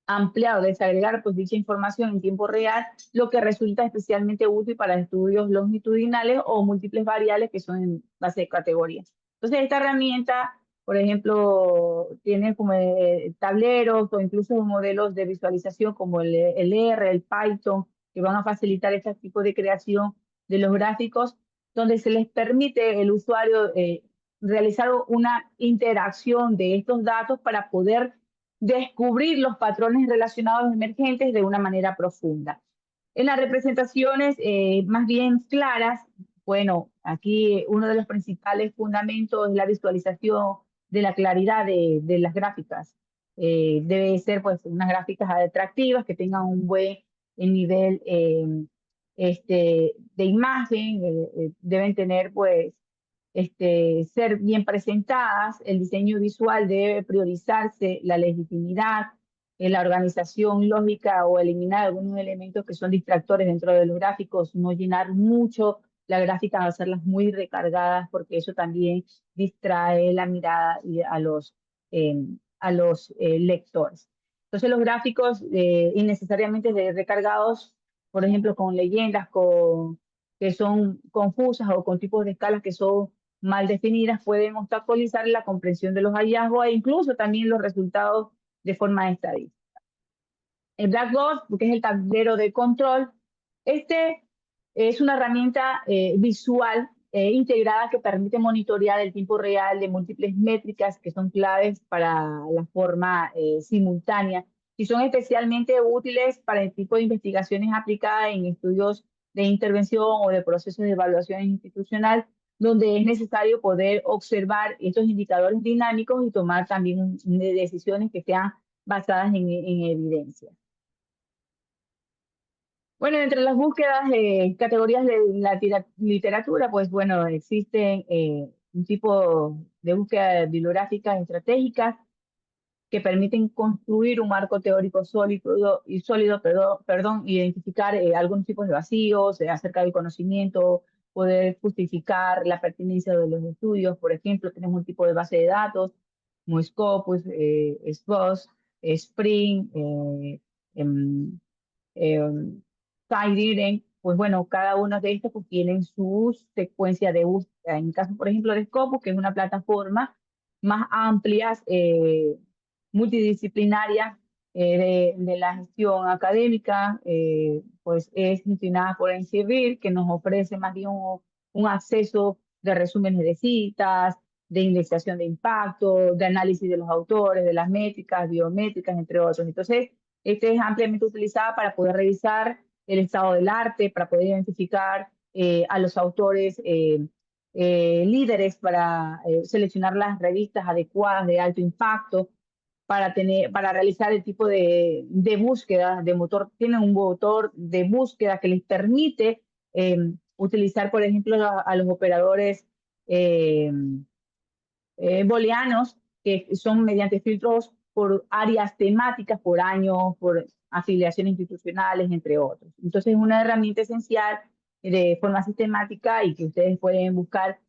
ampliar o desagregar pues, dicha información en tiempo real, lo que resulta especialmente útil para estudios longitudinales o múltiples variables que son en base de categorías. Entonces, esta herramienta, por ejemplo, tiene como tableros o incluso modelos de visualización como el R, el Python, que van a facilitar este tipo de creación de los gráficos, donde se les permite el usuario realizar una interacción de estos datos para poder descubrir los patrones relacionados emergentes de una manera profunda. En las representaciones más bien claras, bueno, aquí uno de los principales fundamentos es la visualización de la claridad de las gráficas. Debe ser pues unas gráficas atractivas que tengan un buen nivel de imagen, deben tener pues ser bien presentadas, el diseño visual debe priorizarse la legitimidad, la organización lógica o eliminar algunos elementos que son distractores dentro de los gráficos, no llenar mucho la gráfica, hacerlas muy recargadas porque eso también distrae la mirada a los lectores. Entonces los gráficos innecesariamente recargados, por ejemplo, con leyendas, que son confusas o con tipos de escalas que son mal definidas pueden obstaculizar la comprensión de los hallazgos e incluso también los resultados de forma estadística. El Black Box, que es el tablero de control, este es una herramienta visual integrada que permite monitorear el tiempo real de múltiples métricas que son claves para la forma simultánea y son especialmente útiles para el tipo de investigaciones aplicadas en estudios de intervención o de procesos de evaluación institucional, donde es necesario poder observar estos indicadores dinámicos y tomar también decisiones que sean basadas en evidencia. Bueno, entre las búsquedas, categorías de la literatura, pues bueno, existen un tipo de búsqueda bibliográficas estratégicas que permiten construir un marco teórico sólido, perdón, identificar algunos tipos de vacíos acerca del conocimiento, poder justificar la pertinencia de los estudios. Por ejemplo, tenemos un tipo de base de datos, como Scopus, SPOS, Spring, em, em, Sidereading, pues bueno, cada uno de estos pues tienen su secuencia de búsqueda. En el caso, por ejemplo, de Scopus, que es una plataforma más amplia, multidisciplinaria de la gestión académica, pues es gestionada por NCBIR, que nos ofrece más bien un acceso de resúmenes de citas, de indexación de impacto, de análisis de los autores, de las métricas, biométricas, entre otros. Entonces, este es ampliamente utilizada para poder revisar el estado del arte, para poder identificar a los autores líderes, para seleccionar las revistas adecuadas de alto impacto, para realizar el tipo de búsqueda de motor. Tienen un motor de búsqueda que les permite utilizar, por ejemplo, a los operadores eh, booleanos, que son mediante filtros por áreas temáticas, por años, por afiliaciones institucionales, entre otros. Entonces, es una herramienta esencial de forma sistemática y que ustedes pueden buscar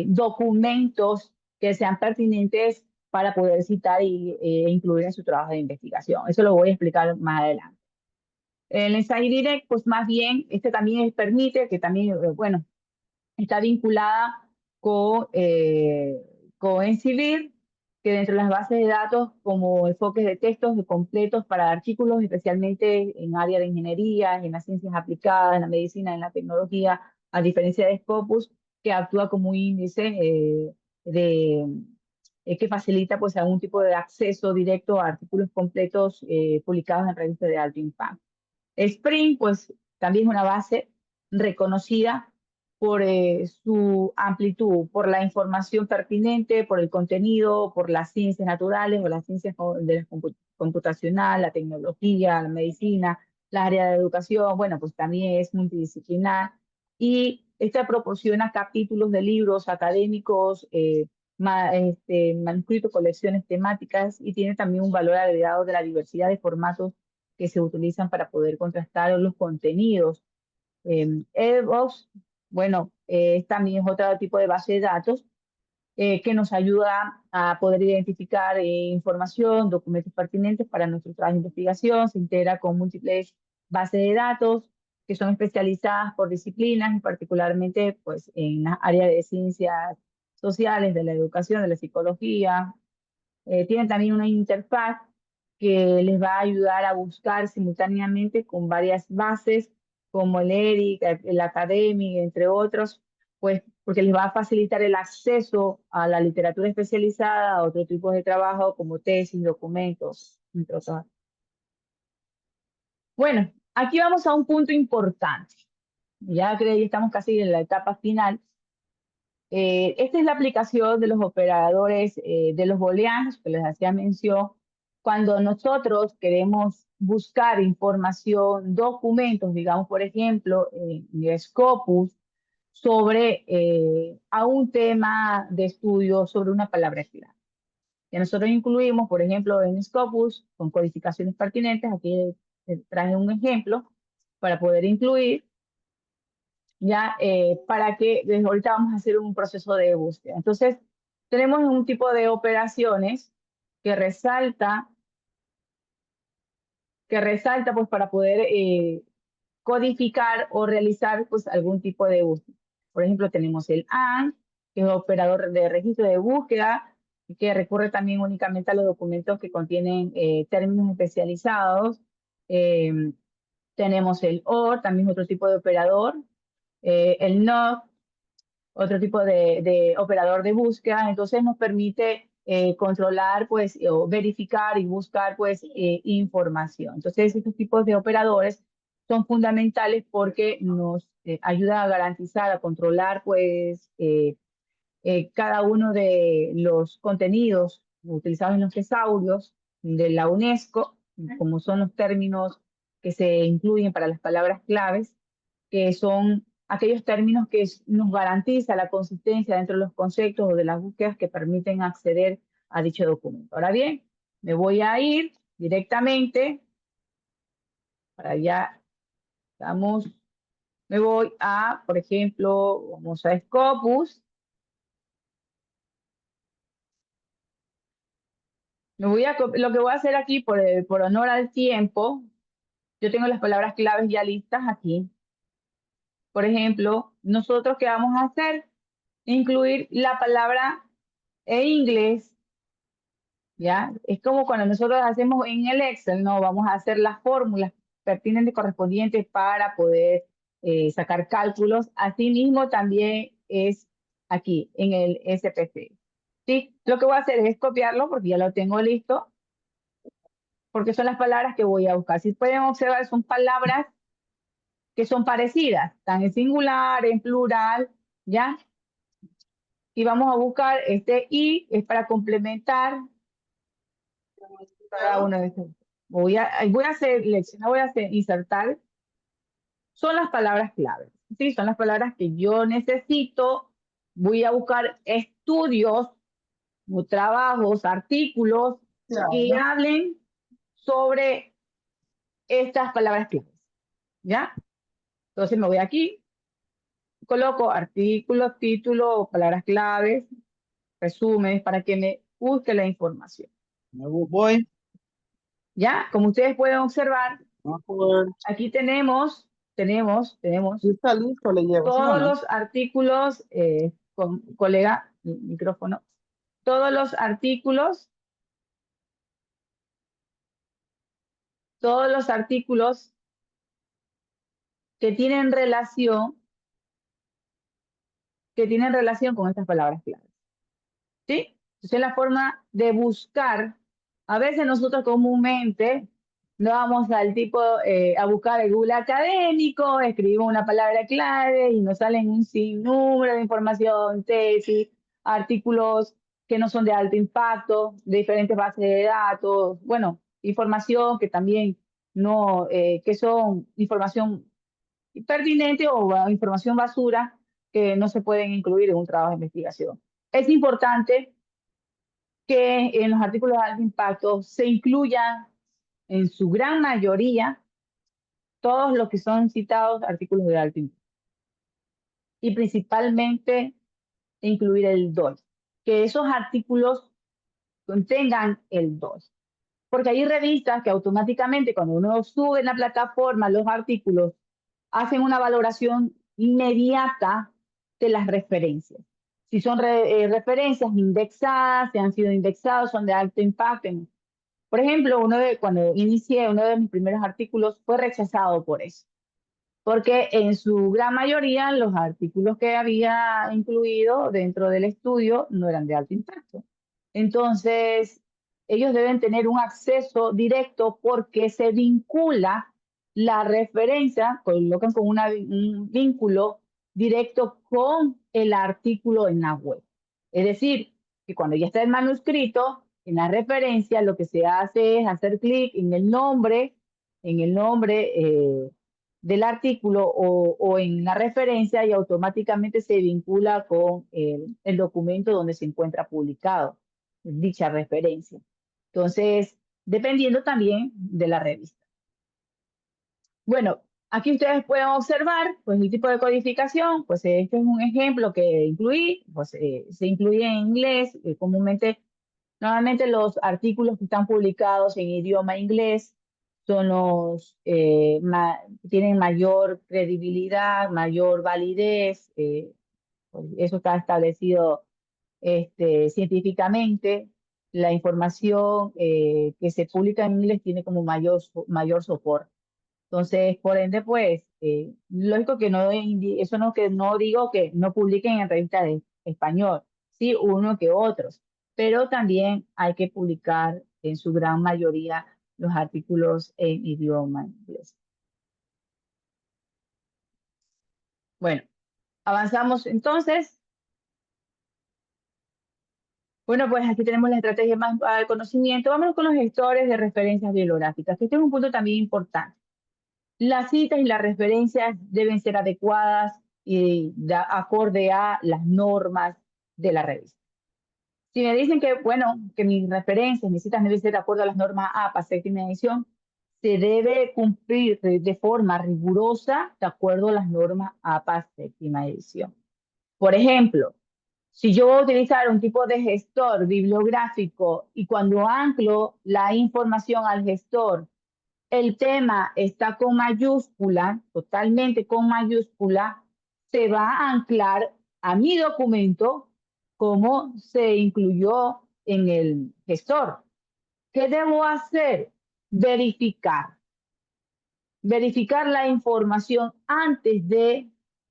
documentos que sean pertinentes para poder citar y incluir en su trabajo de investigación. Eso lo voy a explicar más adelante. El Insight Direct, pues más bien, este también permite, que también, bueno, está vinculada con Encibir, que dentro de las bases de datos como enfoques de textos de completos para artículos, especialmente en área de ingeniería, en las ciencias aplicadas, en la medicina, en la tecnología, a diferencia de Scopus, que actúa como un índice de, que facilita pues algún tipo de acceso directo a artículos completos publicados en revistas de alto impacto. Spring, pues también es una base reconocida por su amplitud, por la información pertinente, por el contenido, por las ciencias naturales o las ciencias de la computacional, la tecnología, la medicina, la área de educación, bueno, pues también es multidisciplinar. Y esta proporciona capítulos de libros académicos, manuscritos, colecciones temáticas y tiene también un valor agregado de la diversidad de formatos que se utilizan para poder contrastar los contenidos. EdBox, bueno, también es otro tipo de base de datos que nos ayuda a poder identificar información, documentos pertinentes para nuestro trabajo de investigación. Se integra con múltiples bases de datos que son especializadas por disciplinas y particularmente pues, en las áreas de ciencias sociales, de la educación, de la psicología. Tienen también una interfaz que les va a ayudar a buscar simultáneamente con varias bases como el ERIC, el Academic, entre otros, pues porque les va a facilitar el acceso a la literatura especializada, a otro tipo de trabajo como tesis, documentos, entre otros. Bueno, aquí vamos a un punto importante. Ya creo que estamos casi en la etapa final. Esta es la aplicación de los operadores de los booleanos que les hacía mención. Cuando nosotros queremos buscar información, documentos, digamos, por ejemplo, en Scopus, sobre a un tema de estudio sobre una palabra clave. Que nosotros incluimos, por ejemplo, en Scopus, con codificaciones pertinentes, aquí traje un ejemplo para poder incluir ya para que desde ahorita vamos a hacer un proceso de búsqueda. Entonces, tenemos un tipo de operaciones que resalta pues para poder codificar o realizar pues algún tipo de búsqueda. Por ejemplo, tenemos el AND, que es operador de registro de búsqueda, que recurre también únicamente a los documentos que contienen términos especializados. Eh, tenemos el OR, también otro tipo de operador, el NOT, otro tipo de operador de búsqueda. Entonces nos permite controlar, pues, o verificar y buscar, pues, información. Entonces, estos tipos de operadores son fundamentales porque nos ayudan a garantizar, a controlar, pues, cada uno de los contenidos utilizados en los tesaurios de la UNESCO, como son los términos que se incluyen para las palabras claves, que son aquellos términos que nos garantiza la consistencia dentro de los conceptos o de las búsquedas que permiten acceder a dicho documento. Ahora bien, me voy a ir directamente para allá. Estamos, me voy a, por ejemplo, vamos a Scopus. Lo que voy a hacer aquí por honor al tiempo, yo tengo las palabras claves ya listas aquí. Por ejemplo, nosotros qué vamos a hacer, incluir la palabra en inglés, ¿ya? Es como cuando nosotros hacemos en el Excel, ¿no? Vamos a hacer las fórmulas pertinentes correspondientes para poder sacar cálculos. Asimismo, también es aquí en el SPC. ¿Sí? Lo que voy a hacer es copiarlo porque ya lo tengo listo, porque son las palabras que voy a buscar. Si pueden observar, son palabras que son parecidas, están en singular, en plural, ¿ya? Y vamos a buscar este y, es para complementar cada uno de estos. Voy a seleccionar, voy a insertar, son las palabras claves, ¿sí? Son las palabras que yo necesito. Voy a buscar estudios, o trabajos, artículos que hablen sobre estas palabras claves, ¿ya? Entonces me voy aquí, coloco artículos, títulos, palabras claves, resúmenes, para que me busque la información. Voy. ¿Ya? Como ustedes pueden observar, aquí tenemos Si está listo, le llevo. ¿Sí o todos no? los artículos, con colega, micrófono, todos los artículos que tienen relación, con estas palabras claves. ¿Sí? Entonces, la forma de buscar, a veces nosotros comúnmente no vamos al tipo, a buscar el Google académico, escribimos una palabra clave y nos salen un sinnúmero de información, tesis, artículos que no son de alto impacto, de diferentes bases de datos, bueno, información que también no, que son información pertinente o información basura que no se pueden incluir en un trabajo de investigación. Es importante que en los artículos de alto impacto se incluyan en su gran mayoría todos los que son citados artículos de alto impacto. Y principalmente incluir el 2, que esos artículos contengan el 2. Porque hay revistas que automáticamente cuando uno sube en la plataforma los artículos, hacen una valoración inmediata de las referencias. Si son referencias indexadas, si han sido indexados, son de alto impacto. Por ejemplo, cuando inicié uno de mis primeros artículos fue rechazado por eso, porque en su gran mayoría los artículos que había incluido dentro del estudio no eran de alto impacto. Entonces, ellos deben tener un acceso directo porque se vincula la referencia, colocan con un vínculo directo con el artículo en la web. Es decir, que cuando ya está el manuscrito, en la referencia, lo que se hace es hacer clic en el nombre del artículo o en la referencia y automáticamente se vincula con el documento donde se encuentra publicado dicha referencia. Entonces, dependiendo también de la revista. Bueno, aquí ustedes pueden observar pues el tipo de codificación, pues este es un ejemplo que incluí, pues se incluye en inglés, comúnmente, normalmente los artículos que están publicados en idioma inglés son los, tienen mayor credibilidad, mayor validez, pues eso está establecido científicamente. La información que se publica en inglés tiene como mayor soporte. Entonces, por ende, pues, lógico que no, eso no, que no digo que no publiquen en revistas de español, sí, uno que otros, pero también hay que publicar en su gran mayoría los artículos en idioma inglés. Bueno, avanzamos entonces. Bueno, pues aquí tenemos la estrategia más de conocimiento. Vámonos con los gestores de referencias bibliográficas, que este es un punto también importante. Las citas y las referencias deben ser adecuadas y acorde a las normas de la revista. Si me dicen que, bueno, que mis referencias, mis citas deben ser de acuerdo a las normas APA, séptima edición, se debe cumplir de forma rigurosa de acuerdo a las normas APA, séptima edición. Por ejemplo, Si yo voy a utilizar un tipo de gestor bibliográfico y cuando anclo la información al gestor, el tema está con mayúscula, totalmente con mayúscula, se va a anclar a mi documento como se incluyó en el gestor. ¿Qué debo hacer? Verificar. Verificar la información antes de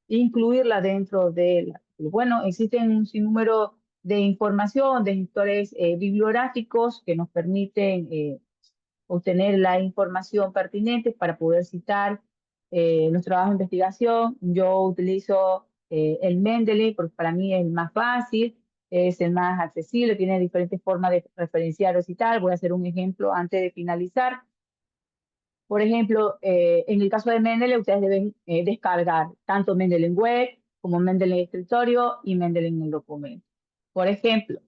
incluirla dentro de la. Bueno, existen un sinnúmero de información, de gestores bibliográficos que nos permiten obtener la información pertinente para poder citar los trabajos de investigación. Yo utilizo el Mendeley porque para mí es el más fácil, es el más accesible, tiene diferentes formas de referenciar o citar. Voy a hacer un ejemplo antes de finalizar. Por ejemplo, en el caso de Mendeley, ustedes deben descargar tanto Mendeley en web como Mendeley en escritorio y Mendeley en el documento. Por ejemplo,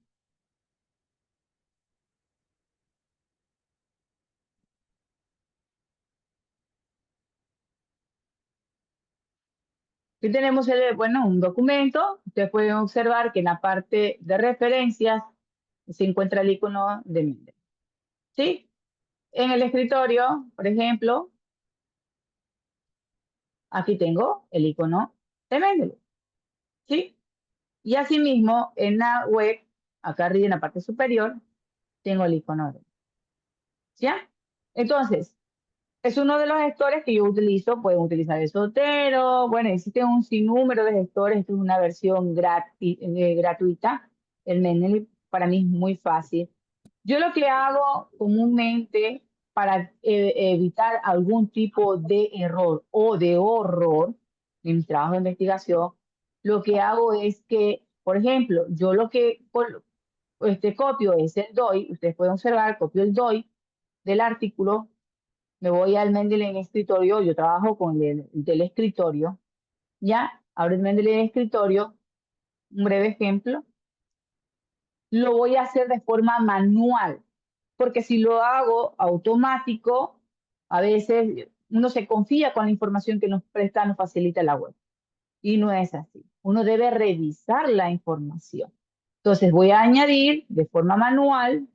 aquí tenemos un documento. Ustedes pueden observar que en la parte de referencias se encuentra el icono de Mendeley. ¿Sí? En el escritorio, por ejemplo, aquí tengo el icono de Mendeley. ¿Sí? Y asimismo, en la web, acá arriba en la parte superior, tengo el icono de Mendeley. ¿Ya? Entonces, es uno de los gestores que yo utilizo. Pueden utilizar el Zotero. Bueno, existe un sinnúmero de gestores. Esto es una versión gratuita. El Mendeley para mí es muy fácil. Yo lo que hago comúnmente para evitar algún tipo de error o de horror en mi trabajo de investigación, lo que hago es que, por ejemplo, yo lo que copio es el DOI. Ustedes pueden observar, copio el DOI del artículo. Me voy al Mendeley en escritorio. Yo trabajo con el del escritorio. Ya, abro el Mendeley en escritorio. Un breve ejemplo. Lo voy a hacer de forma manual, porque si lo hago automático, a veces uno se confía con la información que nos presta, nos facilita la web. Y no es así. Uno debe revisar la información. Entonces voy a añadir de forma manual,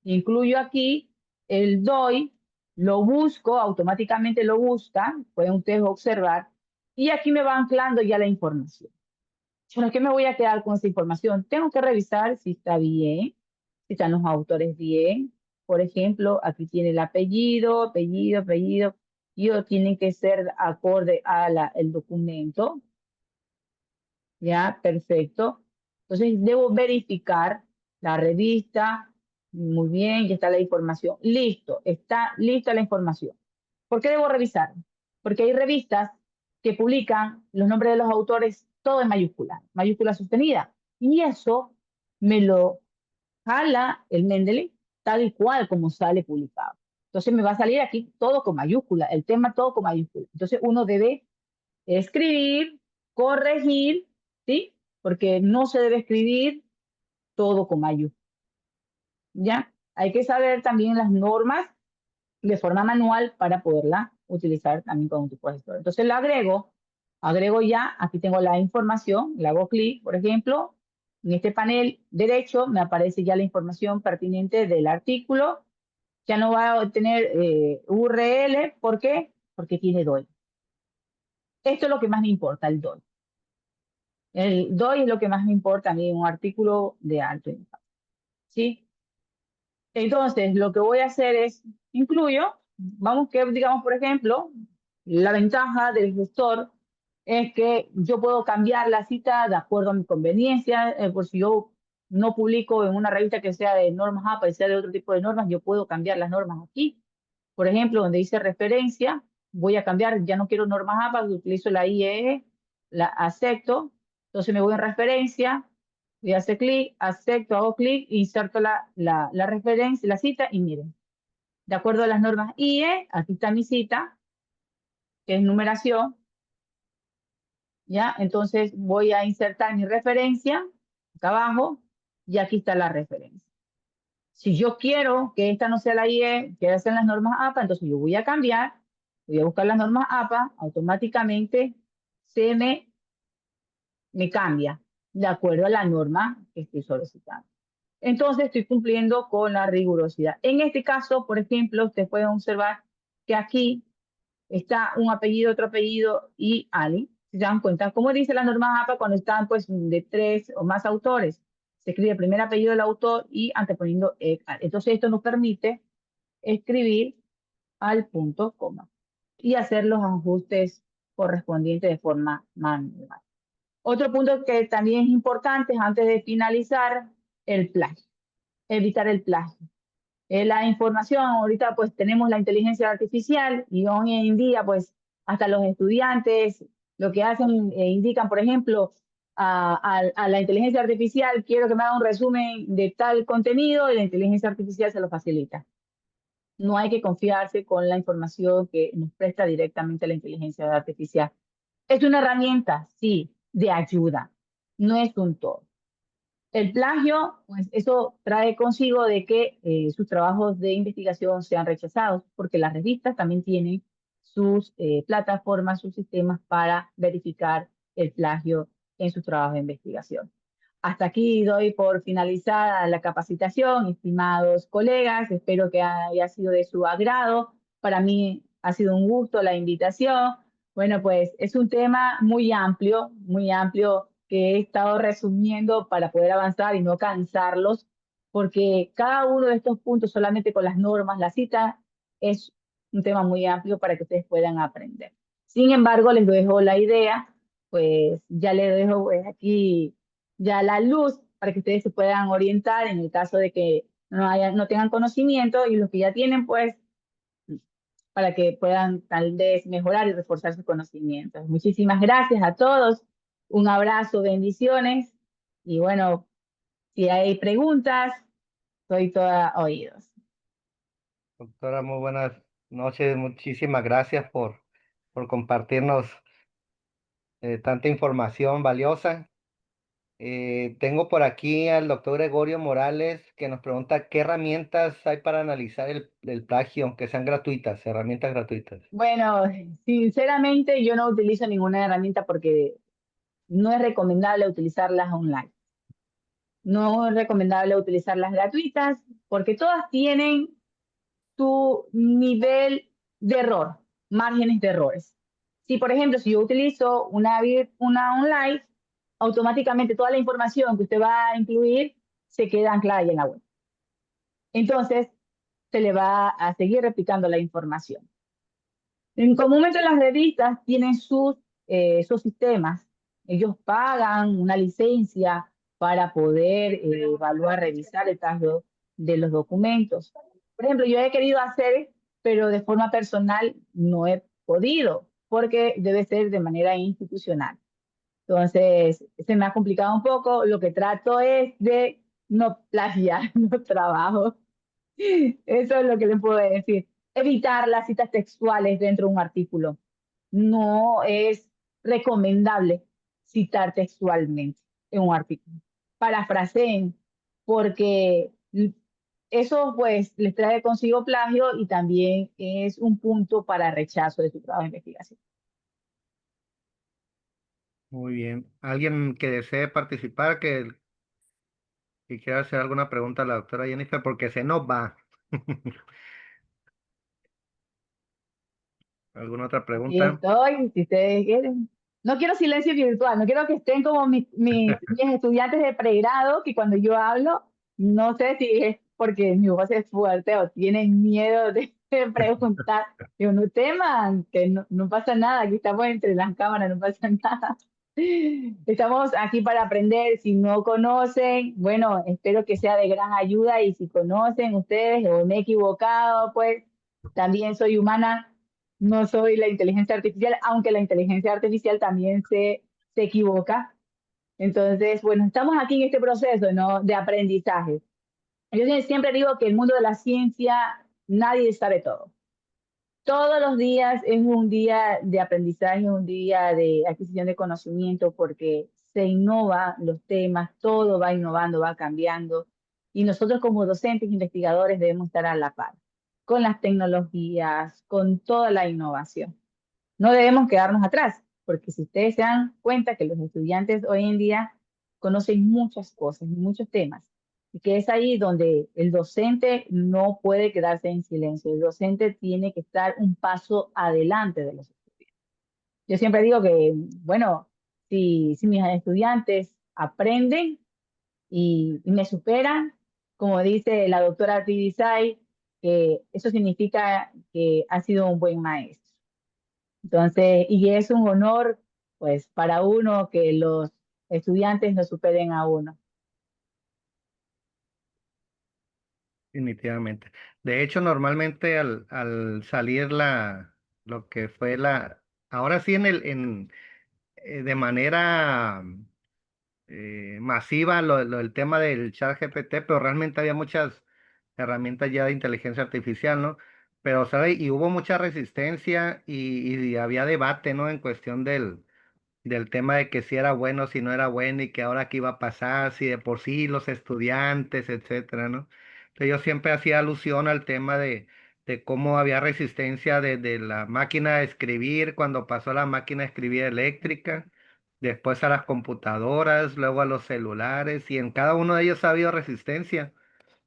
incluyo aquí el DOI, lo busco, automáticamente lo busca, pueden ustedes observar, y aquí me va anclando ya la información. Bueno, ¿qué me voy a quedar con esa información? Tengo que revisar si está bien, si están los autores bien. Por ejemplo, aquí tiene el apellido, y tienen que ser acorde a el documento. Ya, perfecto. Entonces, debo verificar la revista. Muy bien, ya está la información. Listo, está lista la información. ¿Por qué debo revisar? Porque hay revistas que publican los nombres de los autores todo en mayúscula sostenida. Y eso me lo jala el Mendeley tal y cual como sale publicado. Entonces me va a salir aquí todo con mayúscula, el tema todo con mayúscula. Entonces uno debe escribir, corregir, ¿sí? Porque no se debe escribir todo con mayúscula. ¿Ya? Hay que saber también las normas de forma manual para poderla utilizar también con un tipo de gestor. Entonces la agrego ya, aquí tengo la información, le hago clic, por ejemplo, en este panel derecho me aparece ya la información pertinente del artículo. Ya no va a tener URL, ¿por qué? Porque tiene DOI. Esto es lo que más me importa, el DOI. El DOI es lo que más me importa a mí en un artículo de alto impacto. ¿Sí? Entonces, lo que voy a hacer es, incluyo, vamos que, digamos, por ejemplo, la ventaja del gestor es que yo puedo cambiar la cita de acuerdo a mi conveniencia. Por si yo no publico en una revista que sea de normas APA y sea de otro tipo de normas, yo puedo cambiar las normas aquí. Por ejemplo, donde dice referencia, voy a cambiar, ya no quiero normas APA, utilizo la IEE, la acepto. Entonces me voy en referencia, voy a hacer clic, acepto, hago clic, inserto la referencia, la cita, y miren, de acuerdo a las normas IE, aquí está mi cita, que es numeración, ¿ya? Entonces voy a insertar mi referencia, acá abajo, y aquí está la referencia. Si yo quiero que esta no sea la IE, que sean las normas APA, entonces yo voy a cambiar, voy a buscar las normas APA, automáticamente se me cambia. de acuerdo a la norma que estoy solicitando. Entonces estoy cumpliendo con la rigurosidad. En este caso, por ejemplo, ustedes pueden observar que aquí está un apellido, otro apellido y Ali. ¿Se dan cuenta? ¿Cómo dice la norma APA cuando están pues de 3 o más autores? Se escribe el primer apellido del autor y anteponiendo ECA. Entonces esto nos permite escribir al punto coma y hacer los ajustes correspondientes de forma manual. Otro punto que también es importante antes de finalizar, el plagio. Evitar el plagio. La información, ahorita pues tenemos la inteligencia artificial y hoy en día pues hasta los estudiantes lo que hacen, indican por ejemplo a la inteligencia artificial, quiero que me haga un resumen de tal contenido y la inteligencia artificial se lo facilita. No hay que confiarse con la información que nos presta directamente la inteligencia artificial. Es una herramienta, sí, de ayuda, no es un todo. El plagio, pues eso trae consigo de que sus trabajos de investigación sean rechazados, porque las revistas también tienen sus plataformas, sus sistemas para verificar el plagio en sus trabajos de investigación. Hasta aquí doy por finalizada la capacitación, estimados colegas, espero que haya sido de su agrado. Para mí ha sido un gusto la invitación. Bueno, pues es un tema muy amplio que he estado resumiendo para poder avanzar y no cansarlos, porque cada uno de estos puntos solamente con las normas, la cita, es un tema muy amplio para que ustedes puedan aprender. Sin embargo, les dejo la idea, pues ya les dejo pues, aquí ya la luz para que ustedes se puedan orientar en el caso de que no tengan conocimiento y los que ya tienen, pues para que puedan tal vez mejorar y reforzar sus conocimientos. Muchísimas gracias a todos, un abrazo, bendiciones y bueno, si hay preguntas, soy toda oídos. Doctora, muy buenas noches. Muchísimas gracias por compartirnos tanta información valiosa. Tengo por aquí al doctor Gregorio Morales que nos pregunta qué herramientas hay para analizar el plagio, aunque sean gratuitas, herramientas gratuitas. Bueno, sinceramente yo no utilizo ninguna herramienta porque no es recomendable utilizarlas online. No es recomendable utilizarlas gratuitas porque todas tienen tu nivel de error, márgenes de errores. Si, por ejemplo, si yo utilizo una online, automáticamente toda la información que usted va a incluir se queda anclada ahí en la web. Entonces, se le va a seguir replicando la información. Comúnmente las revistas tienen sus sistemas. Ellos pagan una licencia para poder evaluar, revisar el plagio de los documentos. Por ejemplo, yo he querido hacer, pero de forma personal no he podido, porque debe ser de manera institucional. Entonces, se me ha complicado un poco. Lo que trato es de no plagiar los trabajos. Eso es lo que les puedo decir. Evitar las citas textuales dentro de un artículo. No es recomendable citar textualmente en un artículo. Parafraseen, porque eso pues les trae consigo plagio y también es un punto para rechazo de su trabajo de investigación. Muy bien. ¿Alguien que desee participar, que quiera hacer alguna pregunta a la doctora Jennifer? Porque se nos va. ¿Alguna otra Aquí pregunta? estoy, si ustedes quieren. No quiero silencio virtual, no quiero que estén como mis estudiantes de pregrado, que cuando yo hablo, no sé si es porque mi voz es fuerte o tienen miedo de preguntar. Digo, no teman, que no pasa nada, aquí estamos entre las cámaras, no pasa nada. Estamos aquí para aprender. Si no conocen, bueno, espero que sea de gran ayuda y si conocen ustedes o me he equivocado, pues también soy humana, no soy la inteligencia artificial, aunque la inteligencia artificial también se equivoca. Entonces, bueno, estamos aquí en este proceso, ¿no?, de aprendizaje. Yo siempre digo que el mundo de la ciencia, nadie sabe todo. Todos los días es un día de aprendizaje, un día de adquisición de conocimiento, porque se innova los temas, todo va innovando, va cambiando, y nosotros como docentes, investigadores, debemos estar a la par con las tecnologías, con toda la innovación. No debemos quedarnos atrás, porque si ustedes se dan cuenta que los estudiantes hoy en día conocen muchas cosas, muchos temas, y que es ahí donde el docente no puede quedarse en silencio. El docente tiene que estar un paso adelante de los estudiantes. Yo siempre digo que, bueno, si mis estudiantes aprenden y me superan, como dice la doctora Tibisay, que eso significa que ha sido un buen maestro. Entonces, y es un honor, pues, para uno que los estudiantes nos superen a uno. Definitivamente. De hecho, normalmente al salir lo que fue ahora sí de manera masiva el tema del chat GPT, pero realmente había muchas herramientas ya de inteligencia artificial, ¿no? Pero, ¿sabes? Y hubo mucha resistencia y había debate, ¿no? En cuestión del tema de que si era bueno, si no era bueno y que ahora qué iba a pasar, si de por sí los estudiantes, etcétera, ¿no? Entonces yo siempre hacía alusión al tema de cómo había resistencia de la máquina de escribir cuando pasó a la máquina de escribir eléctrica, después a las computadoras, luego a los celulares y en cada uno de ellos ha habido resistencia,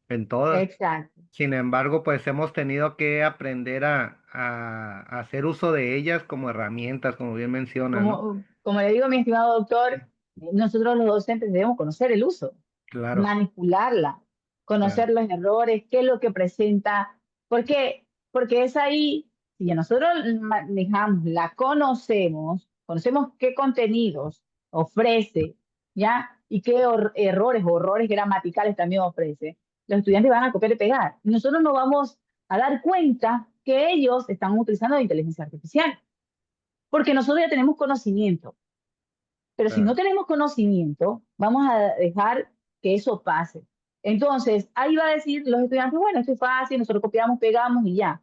en todas. Exacto. Sin embargo, pues hemos tenido que aprender a hacer uso de ellas como herramientas, como bien menciona, ¿no? Como le digo a mi estimado doctor, nosotros los docentes debemos conocer el uso, Claro, manipularla, claro, conocer los errores, qué es lo que presenta, porque es ahí, si ya nosotros manejamos, la conocemos qué contenidos ofrece, ¿ya? Y qué errores o horrores gramaticales también ofrece. Los estudiantes van a copiar y pegar. Y nosotros nos vamos a dar cuenta que ellos están utilizando la inteligencia artificial, porque nosotros ya tenemos conocimiento. Pero si no claro. tenemos conocimiento, vamos a dejar que eso pase. Entonces, ahí va a decir los estudiantes, bueno, esto es fácil, nosotros copiamos, pegamos y ya.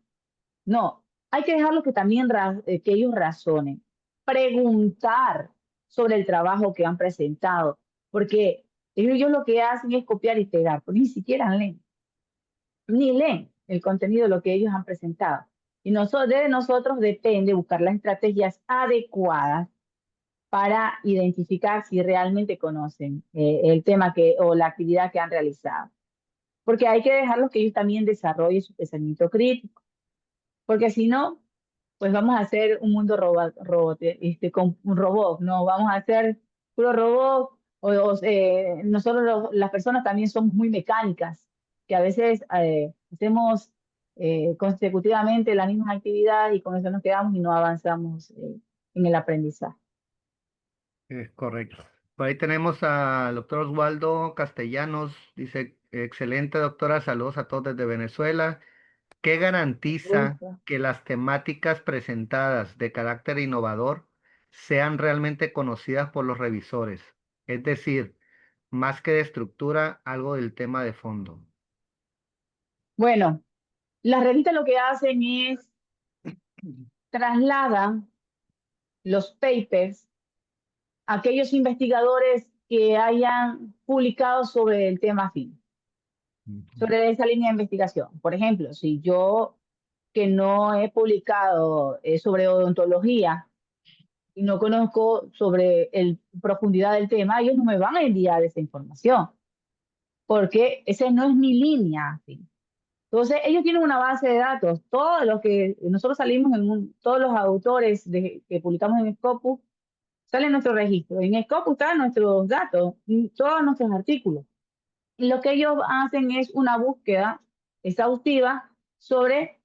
No, hay que dejarlos que también que ellos razonen, preguntar sobre el trabajo que han presentado, porque ellos lo que hacen es copiar y pegar, porque ni siquiera leen, ni leen el contenido de lo que ellos han presentado. Y de nosotros depende buscar las estrategias adecuadas para identificar si realmente conocen el tema o la actividad que han realizado. Porque hay que dejarlos que ellos también desarrollen su pensamiento crítico, porque si no, pues vamos a hacer un mundo con un robot, no vamos a hacer puro robot, nosotros las personas también somos muy mecánicas, que a veces hacemos consecutivamente la misma actividad y con eso nos quedamos y no avanzamos en el aprendizaje. Es correcto. Por ahí tenemos al doctor Osvaldo Castellanos. Dice, excelente doctora, saludos a todos desde Venezuela. ¿Qué garantiza Gusto. que las temáticas presentadas de carácter innovador sean realmente conocidas por los revisores? Es decir, más que de estructura, algo del tema de fondo. Bueno, las revistas lo que hacen es trasladan los papers a aquellos investigadores que hayan publicado sobre el tema fin, Ujú. sobre esa línea de investigación. Por ejemplo, si yo que no he publicado sobre odontología y no conozco sobre profundidad del tema, ellos no me van a enviar esa información, porque esa no es mi línea. ¿Sí? Entonces, ellos tienen una base de datos. Todos los que nosotros salimos todos los autores que publicamos en Scopus, sale en nuestro registro. En Scopus están nuestros datos, y todos nuestros artículos. Y lo que ellos hacen es una búsqueda exhaustiva sobre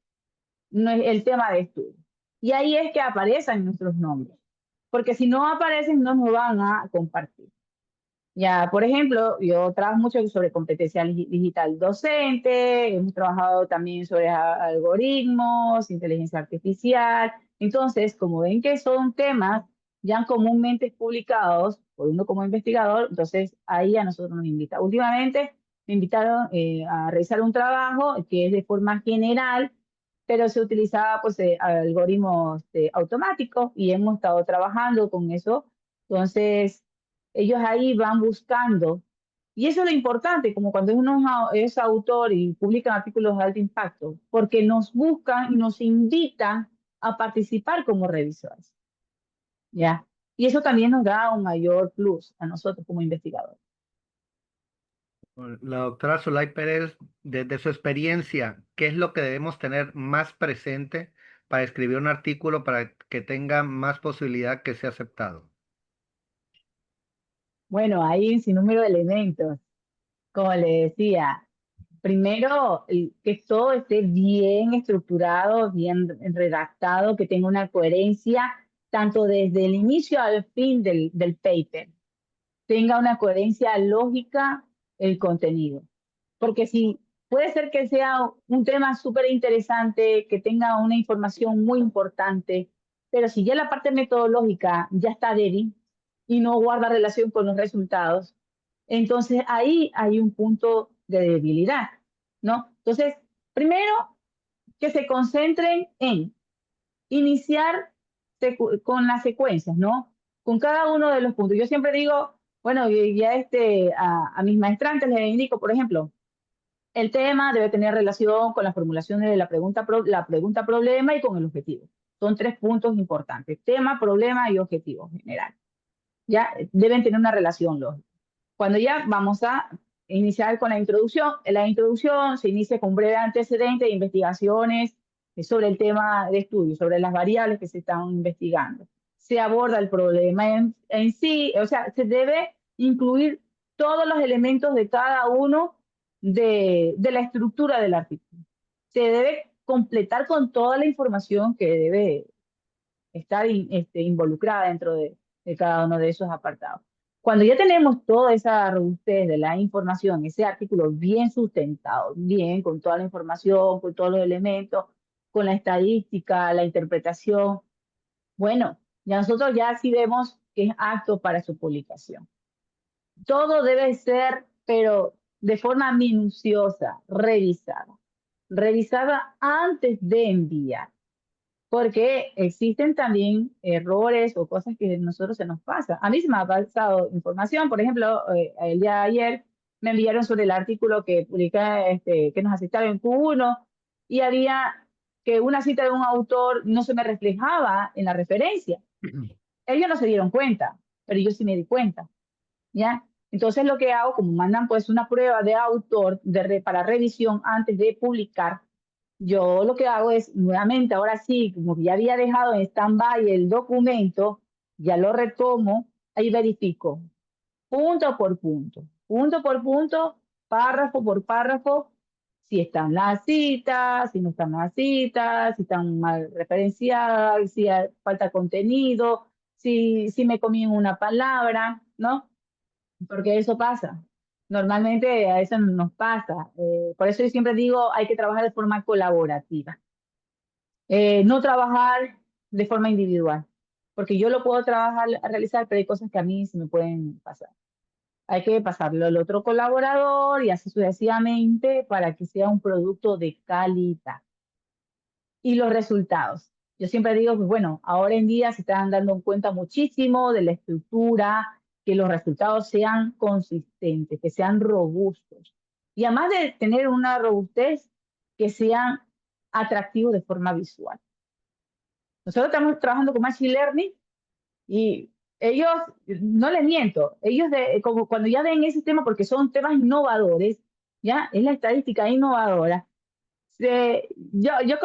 el tema de estudio. Y ahí es que aparecen nuestros nombres. Porque si no aparecen, no nos van a compartir. Ya, por ejemplo, yo trabajo mucho sobre competencia digital docente, hemos trabajado también sobre algoritmos, inteligencia artificial. Entonces, como ven que son temas ya comúnmente publicados por uno como investigador, entonces ahí a nosotros nos invita. Últimamente me invitaron a realizar un trabajo que es de forma general, pero se utilizaba pues algoritmos automáticos y hemos estado trabajando con eso. Entonces, ellos ahí van buscando, y eso es lo importante, como cuando uno es autor y publica artículos de alto impacto, porque nos buscan y nos invitan a participar como revisores, ¿ya? Y eso también nos da un mayor plus a nosotros como investigadores. La doctora Zulay Pérez, desde su experiencia, ¿qué es lo que debemos tener más presente para escribir un artículo para que tenga más posibilidad que sea aceptado? Bueno, hay un sinnúmero de elementos, como le decía. Primero, que todo esté bien estructurado, bien redactado, que tenga una coherencia, tanto desde el inicio al fin del paper, tenga una coherencia lógica el contenido. Porque si puede ser que sea un tema súper interesante, que tenga una información muy importante, pero si ya la parte metodológica ya está débil y no guarda relación con los resultados, entonces ahí hay un punto de debilidad, ¿no? Entonces, primero, que se concentren en iniciar con las secuencias, ¿no? Con cada uno de los puntos. Yo siempre digo, bueno, ya a mis maestrantes les indico, por ejemplo, el tema debe tener relación con la formulación de la pregunta problema y con el objetivo. Son 3 puntos importantes: tema, problema y objetivo general. Ya deben tener una relación lógica. Cuando ya vamos a iniciar con la introducción se inicia con un breve antecedente de investigaciones sobre el tema de estudio, sobre las variables que se están investigando. Se aborda el problema en sí, o sea, se debe incluir todos los elementos de cada uno de la estructura del artículo. Se debe completar con toda la información que debe estar involucrada dentro de cada uno de esos apartados. Cuando ya tenemos toda esa robustez de la información, ese artículo bien sustentado, bien, con toda la información, con todos los elementos, con la estadística, la interpretación, bueno, ya nosotros ya sí vemos que es apto para su publicación. Todo debe ser, pero de forma minuciosa, revisada antes de enviar, porque existen también errores o cosas que a nosotros se nos pasa. A mí se me ha pasado información, por ejemplo, el día de ayer me enviaron sobre el artículo que publiqué, que nos asistaron en Q1, y había que una cita de un autor no se me reflejaba en la referencia. Ellos no se dieron cuenta, pero yo sí me di cuenta, ¿ya? Entonces lo que hago, como mandan pues una prueba de autor para revisión antes de publicar, yo lo que hago es, nuevamente, ahora sí, como que ya había dejado en stand-by el documento, ya lo retomo, ahí verifico, punto por punto, párrafo por párrafo, si están las citas, si no están las citas, si están mal referenciadas, si falta contenido, si me comí una palabra, ¿no? Porque eso pasa. Normalmente a eso nos pasa. Por eso yo siempre digo, hay que trabajar de forma colaborativa. No trabajar de forma individual, porque yo lo puedo trabajar, realizar, pero hay cosas que a mí se me pueden pasar. Hay que pasarlo al otro colaborador y así sucesivamente para que sea un producto de calidad. Y los resultados. Yo siempre digo que, bueno, ahora en día se están dando cuenta muchísimo de la estructura, que los resultados sean consistentes, que sean robustos. Y además de tener una robustez, que sean atractivos de forma visual. Nosotros estamos trabajando con Machine Learning y ellos, no les miento, ellos como cuando ya ven ese tema, porque son temas innovadores, ya es la estadística innovadora. Yo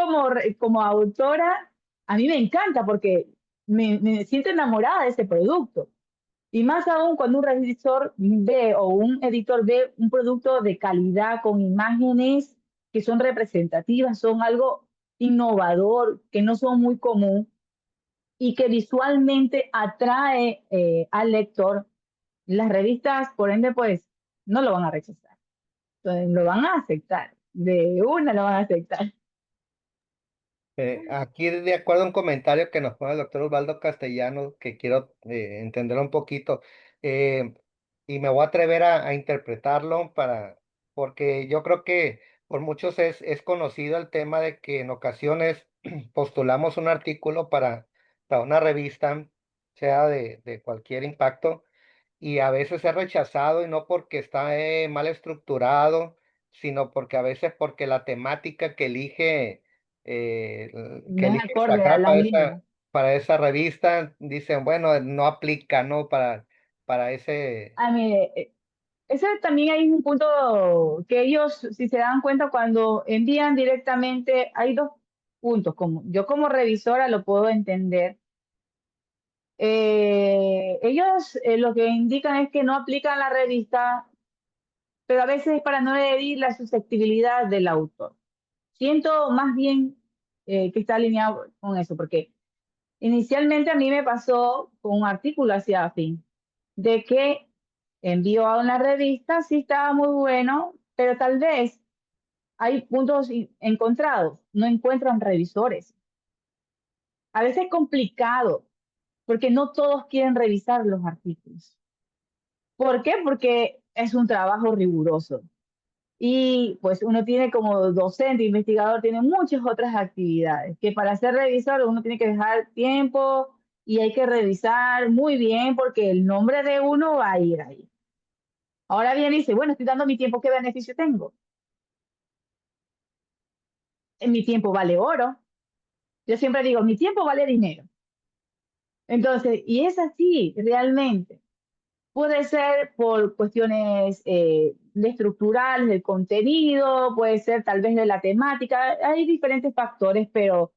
como autora, a mí me encanta porque me siento enamorada de ese producto. Y más aún cuando un revisor ve o un editor ve un producto de calidad con imágenes que son representativas, son algo innovador, que no son muy común y que visualmente atrae al lector, las revistas, por ende, pues no lo van a rechazar. Entonces, lo van a aceptar. De una lo van a aceptar. Aquí, de acuerdo a un comentario que nos pone el doctor Osvaldo Castellano, que quiero entender un poquito, eh, y me voy a atrever a interpretarlo porque yo creo que por muchos es conocido el tema de que en ocasiones postulamos un artículo para una revista, sea de cualquier impacto, y a veces es rechazado y no porque está mal estructurado, sino porque a veces porque la temática que elige No es acorde a sacar la misma. para esa revista, dicen, bueno, no aplica, ¿no? Para ese... A mí, ese también hay un punto que ellos, si se dan cuenta, cuando envían directamente, hay dos puntos. Como, yo como revisora lo puedo entender. Ellos lo que indican es que no aplican la revista, pero a veces es para no herir la susceptibilidad del autor. Siento más bien que está alineado con eso, porque inicialmente a mí me pasó con un artículo hacia fin, de que envió a una revista, sí estaba muy bueno, pero tal vez hay puntos encontrados, no encuentran revisores. A veces es complicado, porque no todos quieren revisar los artículos. ¿Por qué? Porque es un trabajo riguroso. Y pues uno tiene como docente, investigador, tiene muchas otras actividades, que para ser revisor uno tiene que dejar tiempo y hay que revisar muy bien porque el nombre de uno va a ir ahí. Ahora bien dice, bueno, estoy dando mi tiempo, ¿qué beneficio tengo? En mi tiempo vale oro. Yo siempre digo, mi tiempo vale dinero. Entonces, y es así realmente. Puede ser por cuestiones de estructurales, del contenido, puede ser tal vez de la temática, hay diferentes factores, pero,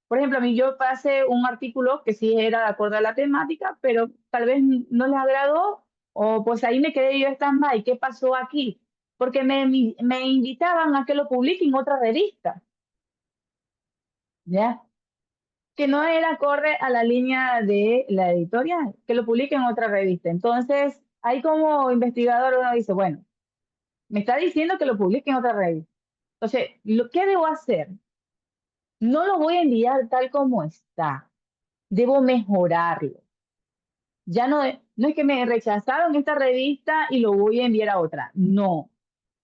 por ejemplo, a mí yo pasé un artículo que sí era de acuerdo a la temática, pero tal vez no les agradó, o pues ahí me quedé yo stand-by, ¿qué pasó aquí? Porque me invitaban a que lo publique en otra revista, ¿ya? Que no era acorde a la línea de la editorial, que lo publique en otra revista. Entonces, ahí como investigador uno dice, bueno, me está diciendo que lo publique en otra revista. Entonces, ¿qué debo hacer? No lo voy a enviar tal como está, debo mejorarlo. Ya no es que me rechazaron esta revista y lo voy a enviar a otra. No,